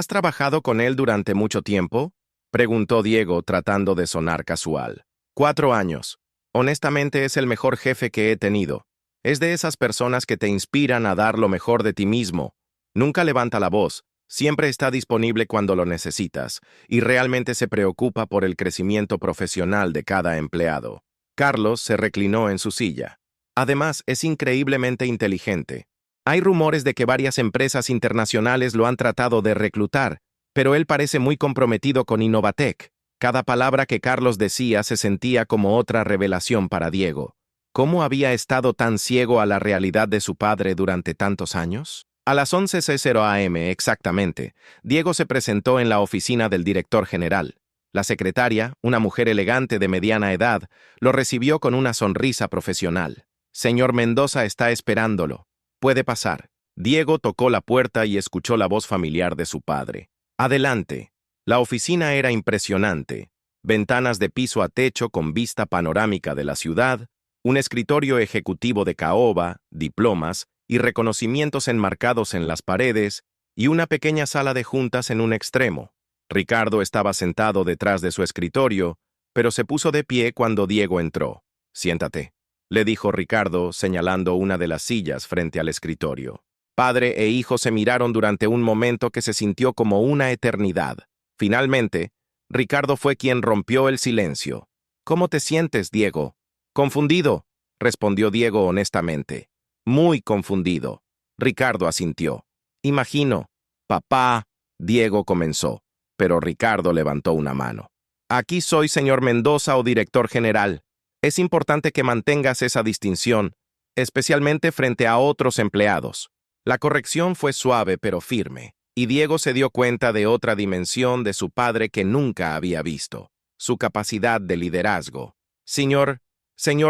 trabajado con él durante mucho tiempo?, preguntó Diego tratando de sonar casual. 4 años. Honestamente es el mejor jefe que he tenido. Es de esas personas que te inspiran a dar lo mejor de ti mismo. Nunca levanta la voz, siempre está disponible cuando lo necesitas, y realmente se preocupa por el crecimiento profesional de cada empleado. Carlos se reclinó en su silla. Además, es increíblemente inteligente. Hay rumores de que varias empresas internacionales lo han tratado de reclutar, pero él parece muy comprometido con Innovatec. Cada palabra que Carlos decía se sentía como otra revelación para Diego. ¿Cómo había estado tan ciego a la realidad de su padre durante tantos años? A las 11:00 a.m. exactamente, Diego se presentó en la oficina del director general. La secretaria, una mujer elegante de mediana edad, lo recibió con una sonrisa profesional. Señor Mendoza está esperándolo. Puede pasar. Diego tocó la puerta y escuchó la voz familiar de su padre. Adelante. La oficina era impresionante. Ventanas de piso a techo con vista panorámica de la ciudad, un escritorio ejecutivo de caoba, diplomas y reconocimientos enmarcados en las paredes, y una pequeña sala de juntas en un extremo. Ricardo estaba sentado detrás de su escritorio, pero se puso de pie cuando Diego entró. «Siéntate», le dijo Ricardo, señalando una de las sillas frente al escritorio. Padre e hijo se miraron durante un momento que se sintió como una eternidad. Finalmente, Ricardo fue quien rompió el silencio. «¿Cómo te sientes, Diego?» «Confundido», respondió Diego honestamente. «Muy confundido». Ricardo asintió. «Imagino». «Papá», Diego comenzó, pero Ricardo levantó una mano. «Aquí soy señor Mendoza o director general. Es importante que mantengas esa distinción, especialmente frente a otros empleados». La corrección fue suave pero firme, y Diego se dio cuenta de otra dimensión de su padre que nunca había visto: su capacidad de liderazgo. Señor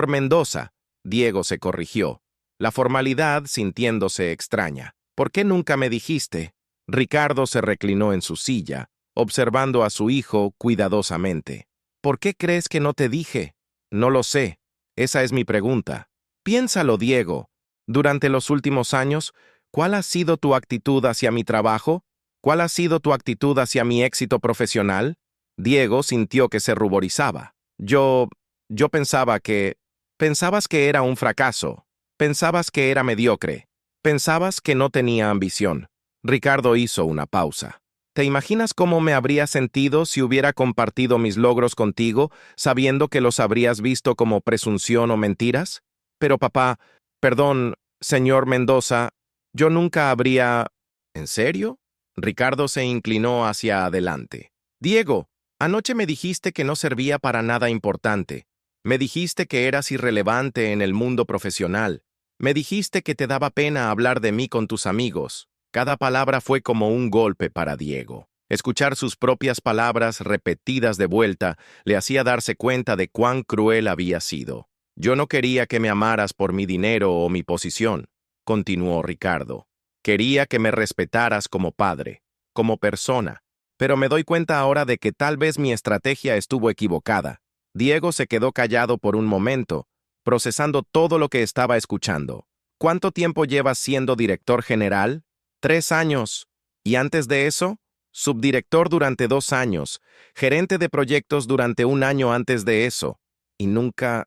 Mendoza», Diego se corrigió, la formalidad sintiéndose extraña. «¿Por qué nunca me dijiste?» Ricardo se reclinó en su silla, observando a su hijo cuidadosamente. «¿Por qué crees que no te dije?» «No lo sé. Esa es mi pregunta». «Piénsalo, Diego. Durante los últimos años, ¿cuál ha sido tu actitud hacia mi trabajo? ¿Cuál ha sido tu actitud hacia mi éxito profesional?» Diego sintió que se ruborizaba. Yo pensaba que... Pensabas que era un fracaso. Pensabas que era mediocre. Pensabas que no tenía ambición». Ricardo hizo una pausa. «¿Te imaginas cómo me habría sentido si hubiera compartido mis logros contigo, sabiendo que los habrías visto como presunción o mentiras?» «Pero papá, perdón, señor Mendoza, yo nunca habría...» «¿En serio?» Ricardo se inclinó hacia adelante. «Diego, anoche me dijiste que no servía para nada importante. Me dijiste que eras irrelevante en el mundo profesional. Me dijiste que te daba pena hablar de mí con tus amigos». Cada palabra fue como un golpe para Diego. Escuchar sus propias palabras repetidas de vuelta le hacía darse cuenta de cuán cruel había sido. «Yo no quería que me amaras por mi dinero o mi posición», continuó Ricardo. «Quería que me respetaras como padre, como persona. Pero me doy cuenta ahora de que tal vez mi estrategia estuvo equivocada». Diego se quedó callado por un momento, procesando todo lo que estaba escuchando. «¿Cuánto tiempo llevas siendo director general?» 3 años. ¿Y antes de eso? Subdirector durante 2 años, gerente de proyectos durante 1 año antes de eso. ¿Y nunca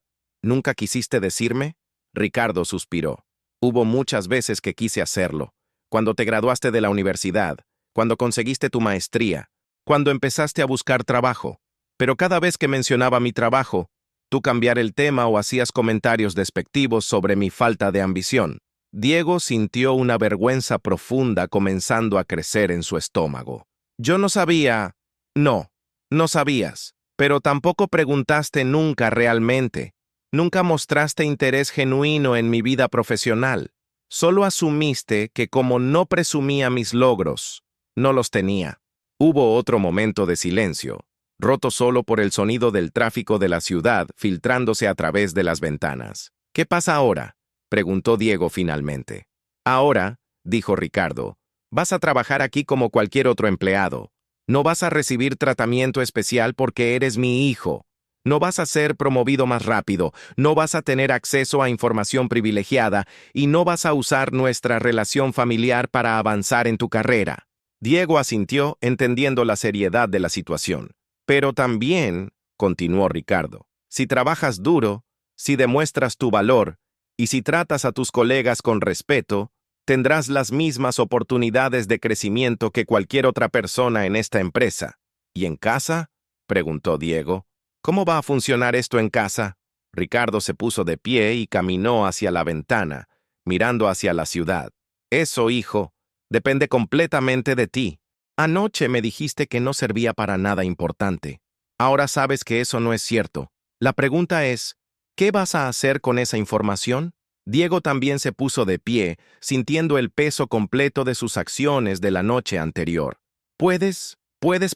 quisiste decirme?» Ricardo suspiró. «Hubo muchas veces que quise hacerlo. Cuando te graduaste de la universidad, cuando conseguiste tu maestría, cuando empezaste a buscar trabajo. Pero cada vez que mencionaba mi trabajo, tú cambiar el tema o hacías comentarios despectivos sobre mi falta de ambición». Diego sintió una vergüenza profunda comenzando a crecer en su estómago. «Yo no sabía...» No sabías, pero tampoco preguntaste nunca realmente. Nunca mostraste interés genuino en mi vida profesional. Solo asumiste que como no presumía mis logros, no los tenía». Hubo otro momento de silencio, roto solo por el sonido del tráfico de la ciudad filtrándose a través de las ventanas. «¿Qué pasa ahora?», preguntó Diego finalmente. «Ahora», dijo Ricardo, «vas a trabajar aquí como cualquier otro empleado. No vas a recibir tratamiento especial porque eres mi hijo. No vas a ser promovido más rápido, no vas a tener acceso a información privilegiada y no vas a usar nuestra relación familiar para avanzar en tu carrera». Diego asintió, entendiendo la seriedad de la situación. «Pero también», continuó Ricardo, «si trabajas duro, si demuestras tu valor, y si tratas a tus colegas con respeto, tendrás las mismas oportunidades de crecimiento que cualquier otra persona en esta empresa». «¿Y en casa?», preguntó Diego. «¿Cómo va a funcionar esto en casa?» Ricardo se puso de pie y caminó hacia la ventana, mirando hacia la ciudad. «Eso, hijo, depende completamente de ti. Anoche me dijiste que no servía para nada importante. Ahora sabes que eso no es cierto. La pregunta es, ¿qué vas a hacer con esa información?». Diego también se puso de pie, sintiendo el peso completo de sus acciones de la noche anterior. ¿Puedes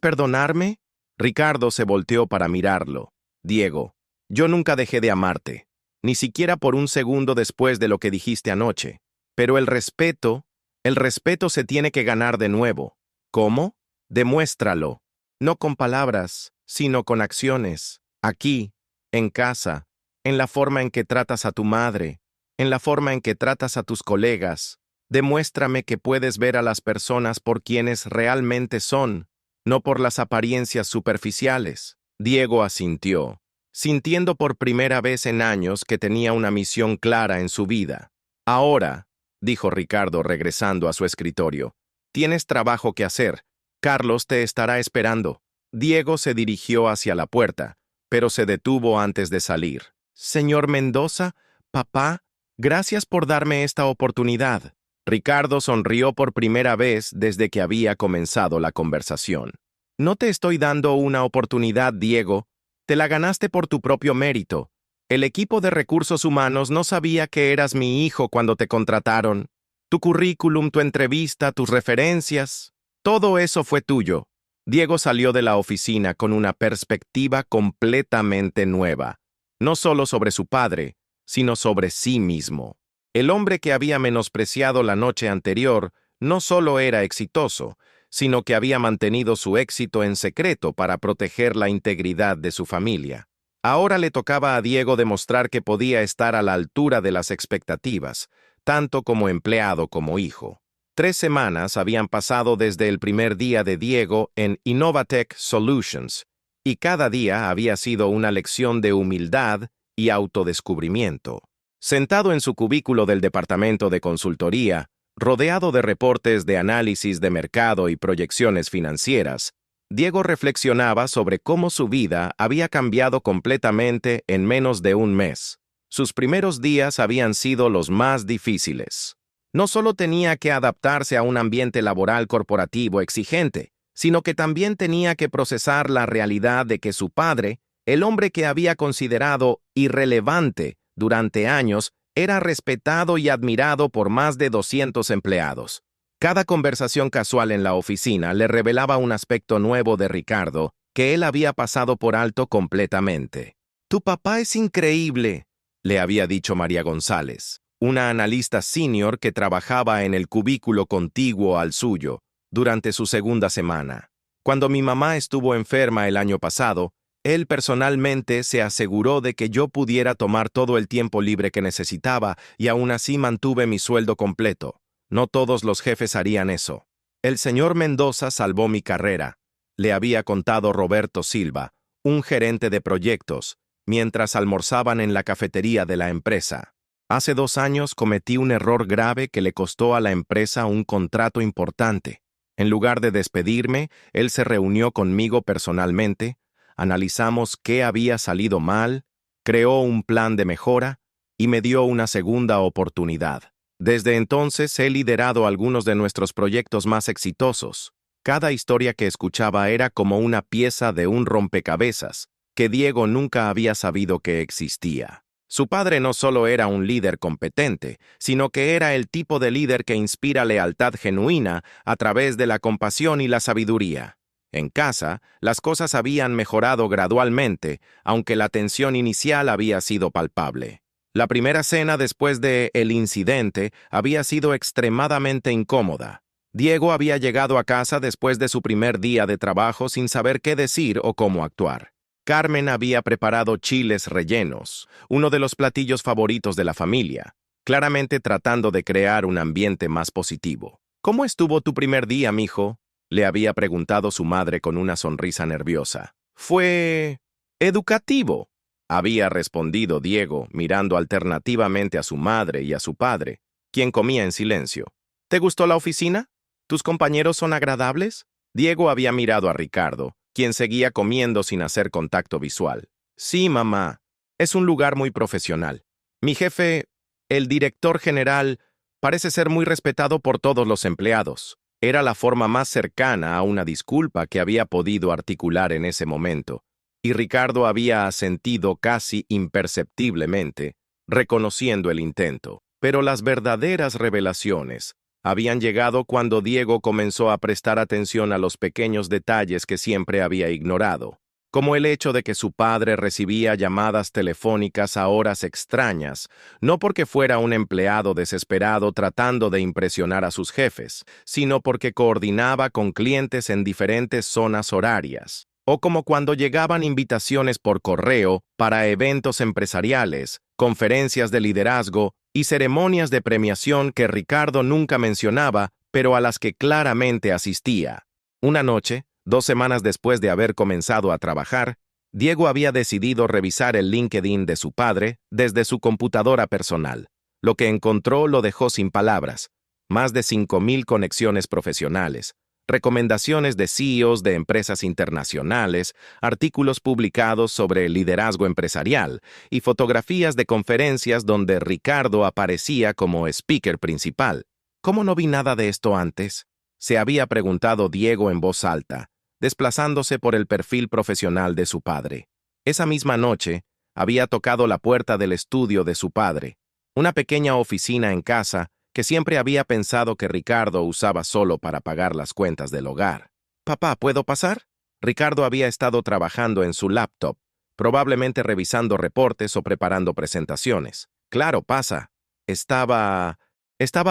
perdonarme?» Ricardo se volteó para mirarlo. «Diego, yo nunca dejé de amarte, ni siquiera por un segundo después de lo que dijiste anoche. Pero el respeto El respeto se tiene que ganar de nuevo. ¿Cómo? Demuéstralo. No con palabras, sino con acciones. Aquí, en casa, en la forma en que tratas a tu madre, en la forma en que tratas a tus colegas. Demuéstrame que puedes ver a las personas por quienes realmente son, no por las apariencias superficiales. Diego asintió, sintiendo por primera vez en años que tenía una misión clara en su vida. Ahora, dijo Ricardo regresando a su escritorio, tienes trabajo que hacer. Carlos te estará esperando. Diego se dirigió hacia la puerta, pero se detuvo antes de salir. Señor Mendoza, papá, gracias por darme esta oportunidad. Ricardo sonrió por primera vez desde que había comenzado la conversación. No te estoy dando una oportunidad, Diego. Te la ganaste por tu propio mérito. El equipo de recursos humanos no sabía que eras mi hijo cuando te contrataron. Tu currículum, tu entrevista, tus referencias, todo eso fue tuyo. Diego salió de la oficina con una perspectiva completamente nueva, no solo sobre su padre, sino sobre sí mismo. El hombre que había menospreciado la noche anterior no solo era exitoso, sino que había mantenido su éxito en secreto para proteger la integridad de su familia. Ahora le tocaba a Diego demostrar que podía estar a la altura de las expectativas, tanto como empleado como hijo. 3 semanas habían pasado desde el primer día de Diego en Innovatech Solutions, y cada día había sido una lección de humildad y autodescubrimiento. Sentado en su cubículo del departamento de consultoría, rodeado de reportes de análisis de mercado y proyecciones financieras, Diego reflexionaba sobre cómo su vida había cambiado completamente en menos de un mes. Sus primeros días habían sido los más difíciles. No solo tenía que adaptarse a un ambiente laboral corporativo exigente, sino que también tenía que procesar la realidad de que su padre, el hombre que había considerado irrelevante durante años, era respetado y admirado por más de 200 empleados. Cada conversación casual en la oficina le revelaba un aspecto nuevo de Ricardo que él había pasado por alto completamente. «Tu papá es increíble», le había dicho María González, una analista senior que trabajaba en el cubículo contiguo al suyo, durante su segunda semana. Cuando mi mamá estuvo enferma el año pasado, él personalmente se aseguró de que yo pudiera tomar todo el tiempo libre que necesitaba y aún así mantuve mi sueldo completo. No todos los jefes harían eso. El señor Mendoza salvó mi carrera, le había contado Roberto Silva, un gerente de proyectos, mientras almorzaban en la cafetería de la empresa. Hace 2 años cometí un error grave que le costó a la empresa un contrato importante. En lugar de despedirme, él se reunió conmigo personalmente, analizamos qué había salido mal, creó un plan de mejora y me dio una segunda oportunidad. Desde entonces he liderado algunos de nuestros proyectos más exitosos. Cada historia que escuchaba era como una pieza de un rompecabezas que Diego nunca había sabido que existía. Su padre no solo era un líder competente, sino que era el tipo de líder que inspira lealtad genuina a través de la compasión y la sabiduría. En casa, las cosas habían mejorado gradualmente, aunque la tensión inicial había sido palpable. La primera cena después de el incidente había sido extremadamente incómoda. Diego había llegado a casa después de su primer día de trabajo sin saber qué decir o cómo actuar. Carmen había preparado chiles rellenos, uno de los platillos favoritos de la familia, claramente tratando de crear un ambiente más positivo. ¿Cómo estuvo tu primer día, mijo?, le había preguntado su madre con una sonrisa nerviosa. Fue educativo, había respondido Diego, mirando alternativamente a su madre y a su padre, quien comía en silencio. ¿Te gustó la oficina? ¿Tus compañeros son agradables? Diego había mirado a Ricardo, quien seguía comiendo sin hacer contacto visual. Sí, mamá. Es un lugar muy profesional. Mi jefe, el director general, parece ser muy respetado por todos los empleados. Era la forma más cercana a una disculpa que había podido articular en ese momento, y Ricardo había asentido casi imperceptiblemente, reconociendo el intento. Pero las verdaderas revelaciones habían llegado cuando Diego comenzó a prestar atención a los pequeños detalles que siempre había ignorado. como el hecho de que su padre recibía llamadas telefónicas a horas extrañas, no porque fuera un empleado desesperado tratando de impresionar a sus jefes, sino porque coordinaba con clientes en diferentes zonas horarias, o como cuando llegaban invitaciones por correo para eventos empresariales, conferencias de liderazgo y ceremonias de premiación que Ricardo nunca mencionaba, pero a las que claramente asistía. Una noche, 2 semanas después de haber comenzado a trabajar, Diego había decidido revisar el LinkedIn de su padre desde su computadora personal. Lo que encontró lo dejó sin palabras. Más de 5,000 conexiones profesionales, recomendaciones de CEOs de empresas internacionales, artículos publicados sobre liderazgo empresarial y fotografías de conferencias donde Ricardo aparecía como speaker principal. ¿Cómo no vi nada de esto antes?, se había preguntado Diego en voz alta, desplazándose por el perfil profesional de su padre. Esa misma noche, había tocado la puerta del estudio de su padre, una pequeña oficina en casa que siempre había pensado que Ricardo usaba solo para pagar las cuentas del hogar. «Papá, ¿puedo pasar?» Ricardo había estado trabajando en su laptop, probablemente revisando reportes o preparando presentaciones. «Claro, pasa. Estaba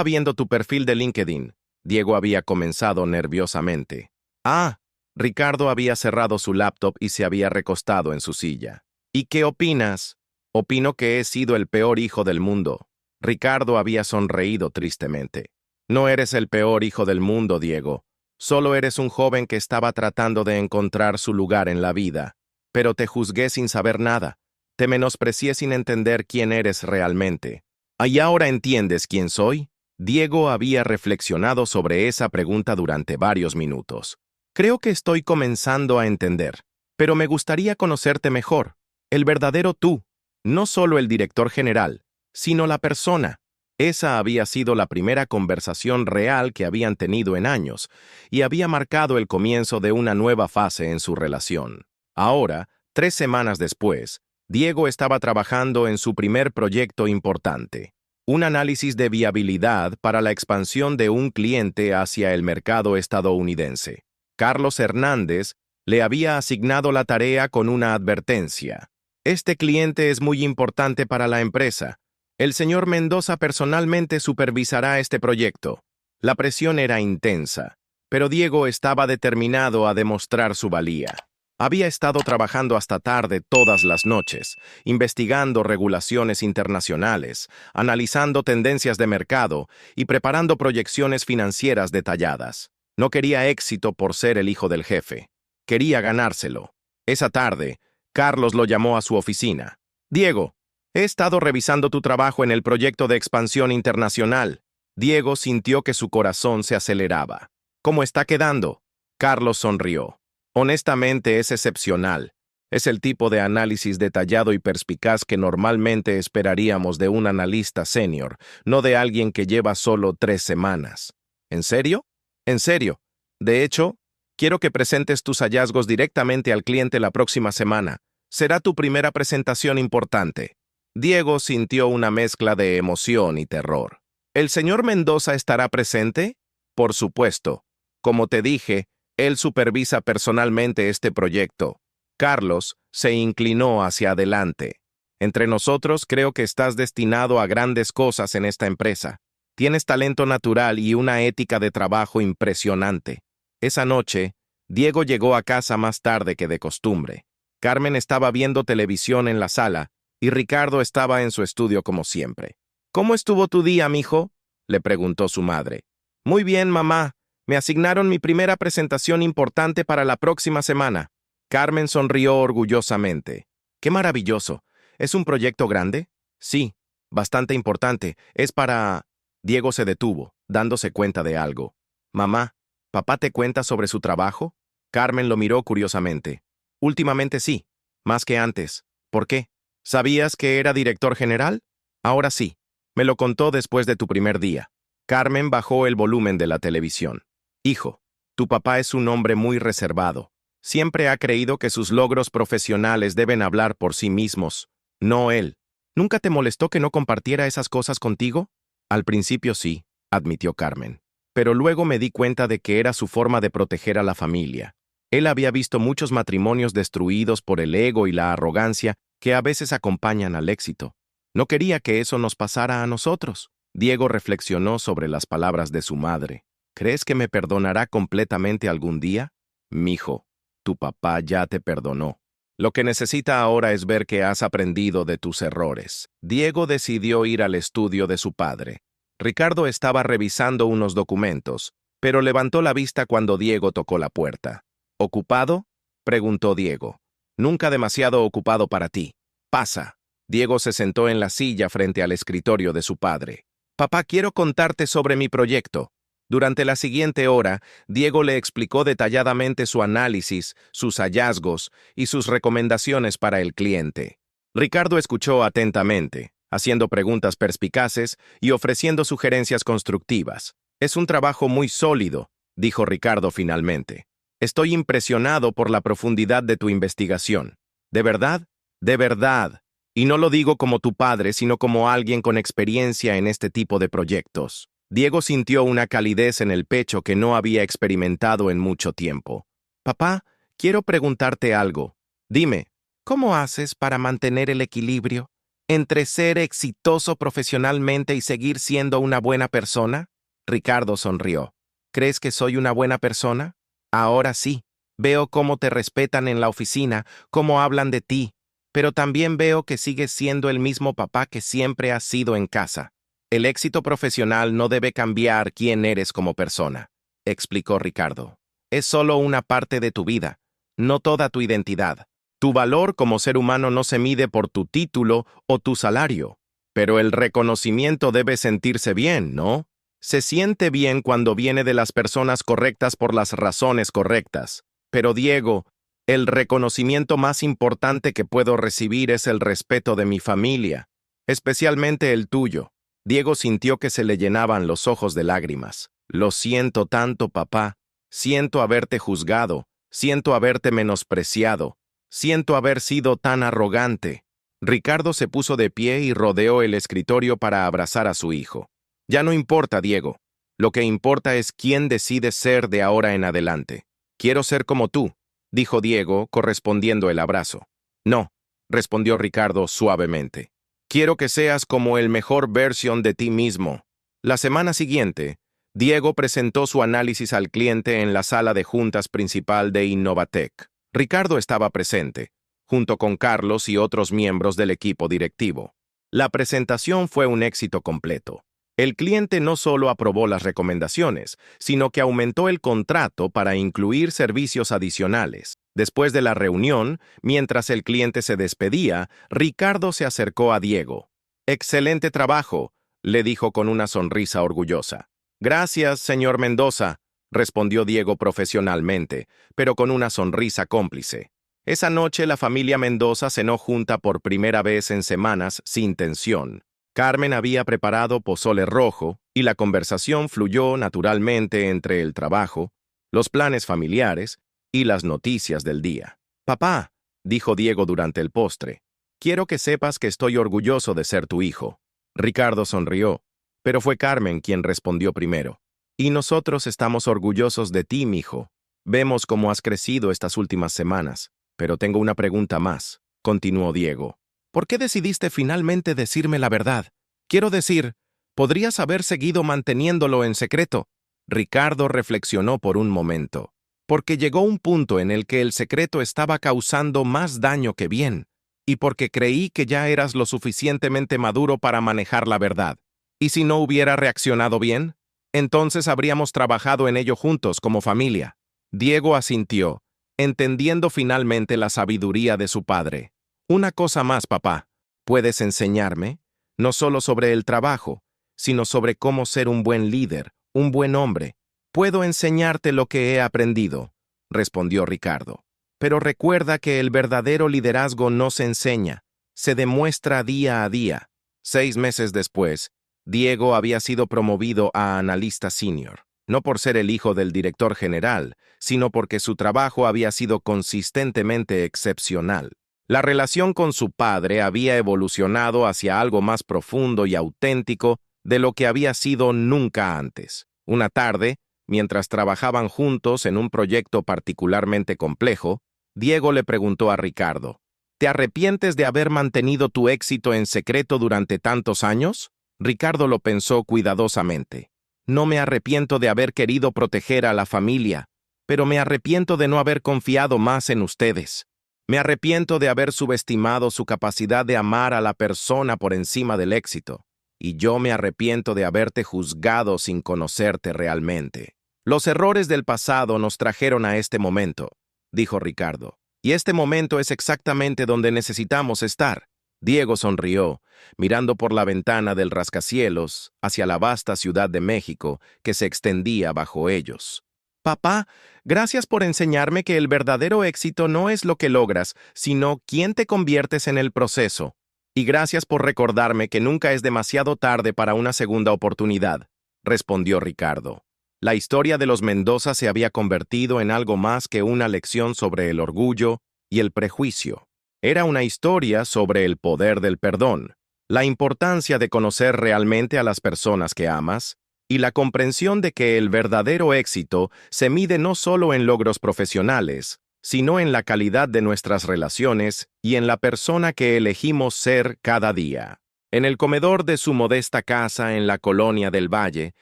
viendo tu perfil de LinkedIn». Diego había comenzado nerviosamente. «Ah». Ricardo había cerrado su laptop y se había recostado en su silla. «¿Y qué opinas?» «Opino que he sido el peor hijo del mundo». Ricardo había sonreído tristemente. «No eres el peor hijo del mundo, Diego. Solo eres un joven que estaba tratando de encontrar su lugar en la vida. Pero te juzgué sin saber nada. Te menosprecié sin entender quién eres realmente. ¿Y ahora entiendes quién soy?» Diego había reflexionado sobre esa pregunta durante varios minutos. «Creo que estoy comenzando a entender, pero me gustaría conocerte mejor. El verdadero tú, no solo el director general, sino la persona». Esa había sido la primera conversación real que habían tenido en años y había marcado el comienzo de una nueva fase en su relación. Ahora, 3 semanas después, Diego estaba trabajando en su primer proyecto importante. Un análisis de viabilidad para la expansión de un cliente hacia el mercado estadounidense. Carlos Hernández le había asignado la tarea con una advertencia. «Este cliente es muy importante para la empresa. El señor Mendoza personalmente supervisará este proyecto». La presión era intensa, pero Diego estaba determinado a demostrar su valía. Había estado trabajando hasta tarde todas las noches, investigando regulaciones internacionales, analizando tendencias de mercado y preparando proyecciones financieras detalladas. No quería éxito por ser el hijo del jefe. Quería ganárselo. Esa tarde, Carlos lo llamó a su oficina. «Diego, he estado revisando tu trabajo en el proyecto de expansión internacional». Diego sintió que su corazón se aceleraba. «¿Cómo está quedando?» Carlos sonrió. «Honestamente es excepcional. Es el tipo de análisis detallado y perspicaz que normalmente esperaríamos de un analista senior, no de alguien que lleva solo 3 semanas». «¿En serio?» «En serio. De hecho, quiero que presentes tus hallazgos directamente al cliente la próxima semana. Será tu primera presentación importante». Diego sintió una mezcla de emoción y terror. «¿El señor Mendoza estará presente?» «Por supuesto. Como te dije, él supervisa personalmente este proyecto». Carlos se inclinó hacia adelante. «Entre nosotros, creo que estás destinado a grandes cosas en esta empresa. Tienes talento natural y una ética de trabajo impresionante». Esa noche, Diego llegó a casa más tarde que de costumbre. Carmen estaba viendo televisión en la sala y Ricardo estaba en su estudio como siempre. «¿Cómo estuvo tu día, mijo?», le preguntó su madre. «Muy bien, mamá. Me asignaron mi primera presentación importante para la próxima semana». Carmen sonrió orgullosamente. «¡Qué maravilloso! ¿Es un proyecto grande?» «Sí, bastante importante. Es para...» Diego se detuvo, dándose cuenta de algo. «Mamá, ¿papá te cuenta sobre su trabajo?» Carmen lo miró curiosamente. «Últimamente sí, más que antes. ¿Por qué? ¿Sabías que era director general?» «Ahora sí. Me lo contó después de tu primer día». Carmen bajó el volumen de la televisión. «Hijo, tu papá es un hombre muy reservado. Siempre ha creído que sus logros profesionales deben hablar por sí mismos, no él. ¿Nunca te molestó que no compartiera esas cosas contigo?» «Al principio sí», admitió Carmen. «Pero luego me di cuenta de que era su forma de proteger a la familia. Él había visto muchos matrimonios destruidos por el ego y la arrogancia que a veces acompañan al éxito. No quería que eso nos pasara a nosotros. Diego reflexionó sobre las palabras de su madre. ¿Crees que me perdonará completamente algún día? Mijo, tu papá ya te perdonó. Lo que necesita ahora es ver que has aprendido de tus errores. Diego decidió ir al estudio de su padre. Ricardo estaba revisando unos documentos, pero levantó la vista cuando Diego tocó la puerta. ¿Ocupado?, preguntó Diego. Nunca demasiado ocupado para ti. Pasa. Diego se sentó en la silla frente al escritorio de su padre. Papá, quiero contarte sobre mi proyecto. Durante la siguiente hora, Diego le explicó detalladamente su análisis, sus hallazgos y sus recomendaciones para el cliente. Ricardo escuchó atentamente, haciendo preguntas perspicaces y ofreciendo sugerencias constructivas. Es un trabajo muy sólido, dijo Ricardo finalmente. Estoy impresionado por la profundidad de tu investigación. ¿De verdad? De verdad. Y no lo digo como tu padre, sino como alguien con experiencia en este tipo de proyectos. Diego sintió una calidez en el pecho que no había experimentado en mucho tiempo. Papá, quiero preguntarte algo. Dime, ¿cómo haces para mantener el equilibrio entre ser exitoso profesionalmente y seguir siendo una buena persona? Ricardo sonrió. ¿Crees que soy una buena persona? Ahora sí. Veo cómo te respetan en la oficina, cómo hablan de ti, pero también veo que sigues siendo el mismo papá que siempre has sido en casa. El éxito profesional no debe cambiar quién eres como persona, explicó Ricardo. Es solo una parte de tu vida, no toda tu identidad. Tu valor como ser humano no se mide por tu título o tu salario, pero el reconocimiento debe sentirse bien, ¿no? Se siente bien cuando viene de las personas correctas por las razones correctas. Pero Diego, el reconocimiento más importante que puedo recibir es el respeto de mi familia, especialmente el tuyo. Diego sintió que se le llenaban los ojos de lágrimas. Lo siento tanto, papá. Siento haberte juzgado. Siento haberte menospreciado. Siento haber sido tan arrogante. Ricardo se puso de pie y rodeó el escritorio para abrazar a su hijo. Ya no importa, Diego. Lo que importa es quién decides ser de ahora en adelante. Quiero ser como tú, dijo Diego, correspondiendo el abrazo. No, respondió Ricardo suavemente. Quiero que seas como el mejor versión de ti mismo. La semana siguiente, Diego presentó su análisis al cliente en la sala de juntas principal de Innovatec. Ricardo estaba presente, junto con Carlos y otros miembros del equipo directivo. La presentación fue un éxito completo. El cliente no solo aprobó las recomendaciones, sino que aumentó el contrato para incluir servicios adicionales. Después de la reunión, mientras el cliente se despedía, Ricardo se acercó a Diego. «Excelente trabajo», le dijo con una sonrisa orgullosa. «Gracias, señor Mendoza», respondió Diego profesionalmente, pero con una sonrisa cómplice. Esa noche la familia Mendoza cenó junta por primera vez en semanas sin tensión. Carmen había preparado pozole rojo y la conversación fluyó naturalmente entre el trabajo, los planes familiares y las noticias del día. «Papá», dijo Diego durante el postre, «quiero que sepas que estoy orgulloso de ser tu hijo». Ricardo sonrió, pero fue Carmen quien respondió primero. «Y nosotros estamos orgullosos de ti, mijo. Vemos cómo has crecido estas últimas semanas. Pero tengo una pregunta más», continuó Diego. «¿Por qué decidiste finalmente decirme la verdad? Quiero decir, ¿podrías haber seguido manteniéndolo en secreto?» Ricardo reflexionó por un momento, porque llegó un punto en el que el secreto estaba causando más daño que bien, y porque creí que ya eras lo suficientemente maduro para manejar la verdad. ¿Y si no hubiera reaccionado bien? Entonces habríamos trabajado en ello juntos como familia. Diego asintió, entendiendo finalmente la sabiduría de su padre. «Una cosa más, papá. ¿Puedes enseñarme? No solo sobre el trabajo, sino sobre cómo ser un buen líder, un buen hombre. Puedo enseñarte lo que he aprendido», respondió Ricardo. «Pero recuerda que el verdadero liderazgo no se enseña, se demuestra día a día». 6 meses después, Diego había sido promovido a analista senior, no por ser el hijo del director general, sino porque su trabajo había sido consistentemente excepcional. La relación con su padre había evolucionado hacia algo más profundo y auténtico de lo que había sido nunca antes. Una tarde, Mientras trabajaban juntos en un proyecto particularmente complejo, Diego le preguntó a Ricardo, ¿te arrepientes de haber mantenido tu éxito en secreto durante tantos años? Ricardo lo pensó cuidadosamente. No me arrepiento de haber querido proteger a la familia, pero me arrepiento de no haber confiado más en ustedes. Me arrepiento de haber subestimado su capacidad de amar a la persona por encima del éxito. Y yo me arrepiento de haberte juzgado sin conocerte realmente. Los errores del pasado nos trajeron a este momento, dijo Ricardo. Y este momento es exactamente donde necesitamos estar. Diego sonrió, mirando por la ventana del rascacielos hacia la vasta Ciudad de México que se extendía bajo ellos. Papá, gracias por enseñarme que el verdadero éxito no es lo que logras, sino quién te conviertes en el proceso. Y gracias por recordarme que nunca es demasiado tarde para una segunda oportunidad, respondió Ricardo. La historia de los Mendoza se había convertido en algo más que una lección sobre el orgullo y el prejuicio. Era una historia sobre el poder del perdón, la importancia de conocer realmente a las personas que amas, y la comprensión de que el verdadero éxito se mide no solo en logros profesionales, sino en la calidad de nuestras relaciones y en la persona que elegimos ser cada día. En el comedor de su modesta casa en la colonia del Valle,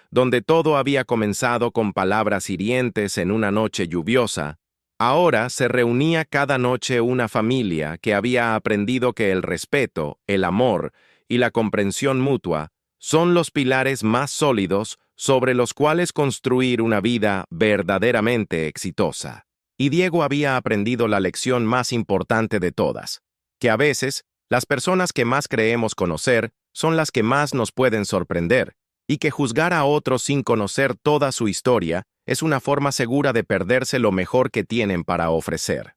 donde todo había comenzado con palabras hirientes en una noche lluviosa, ahora se reunía cada noche una familia que había aprendido que el respeto, el amor y la comprensión mutua son los pilares más sólidos sobre los cuales construir una vida verdaderamente exitosa. Y Diego había aprendido la lección más importante de todas, que a veces las personas que más creemos conocer son las que más nos pueden sorprender, y que juzgar a otros sin conocer toda su historia es una forma segura de perderse lo mejor que tienen para ofrecer.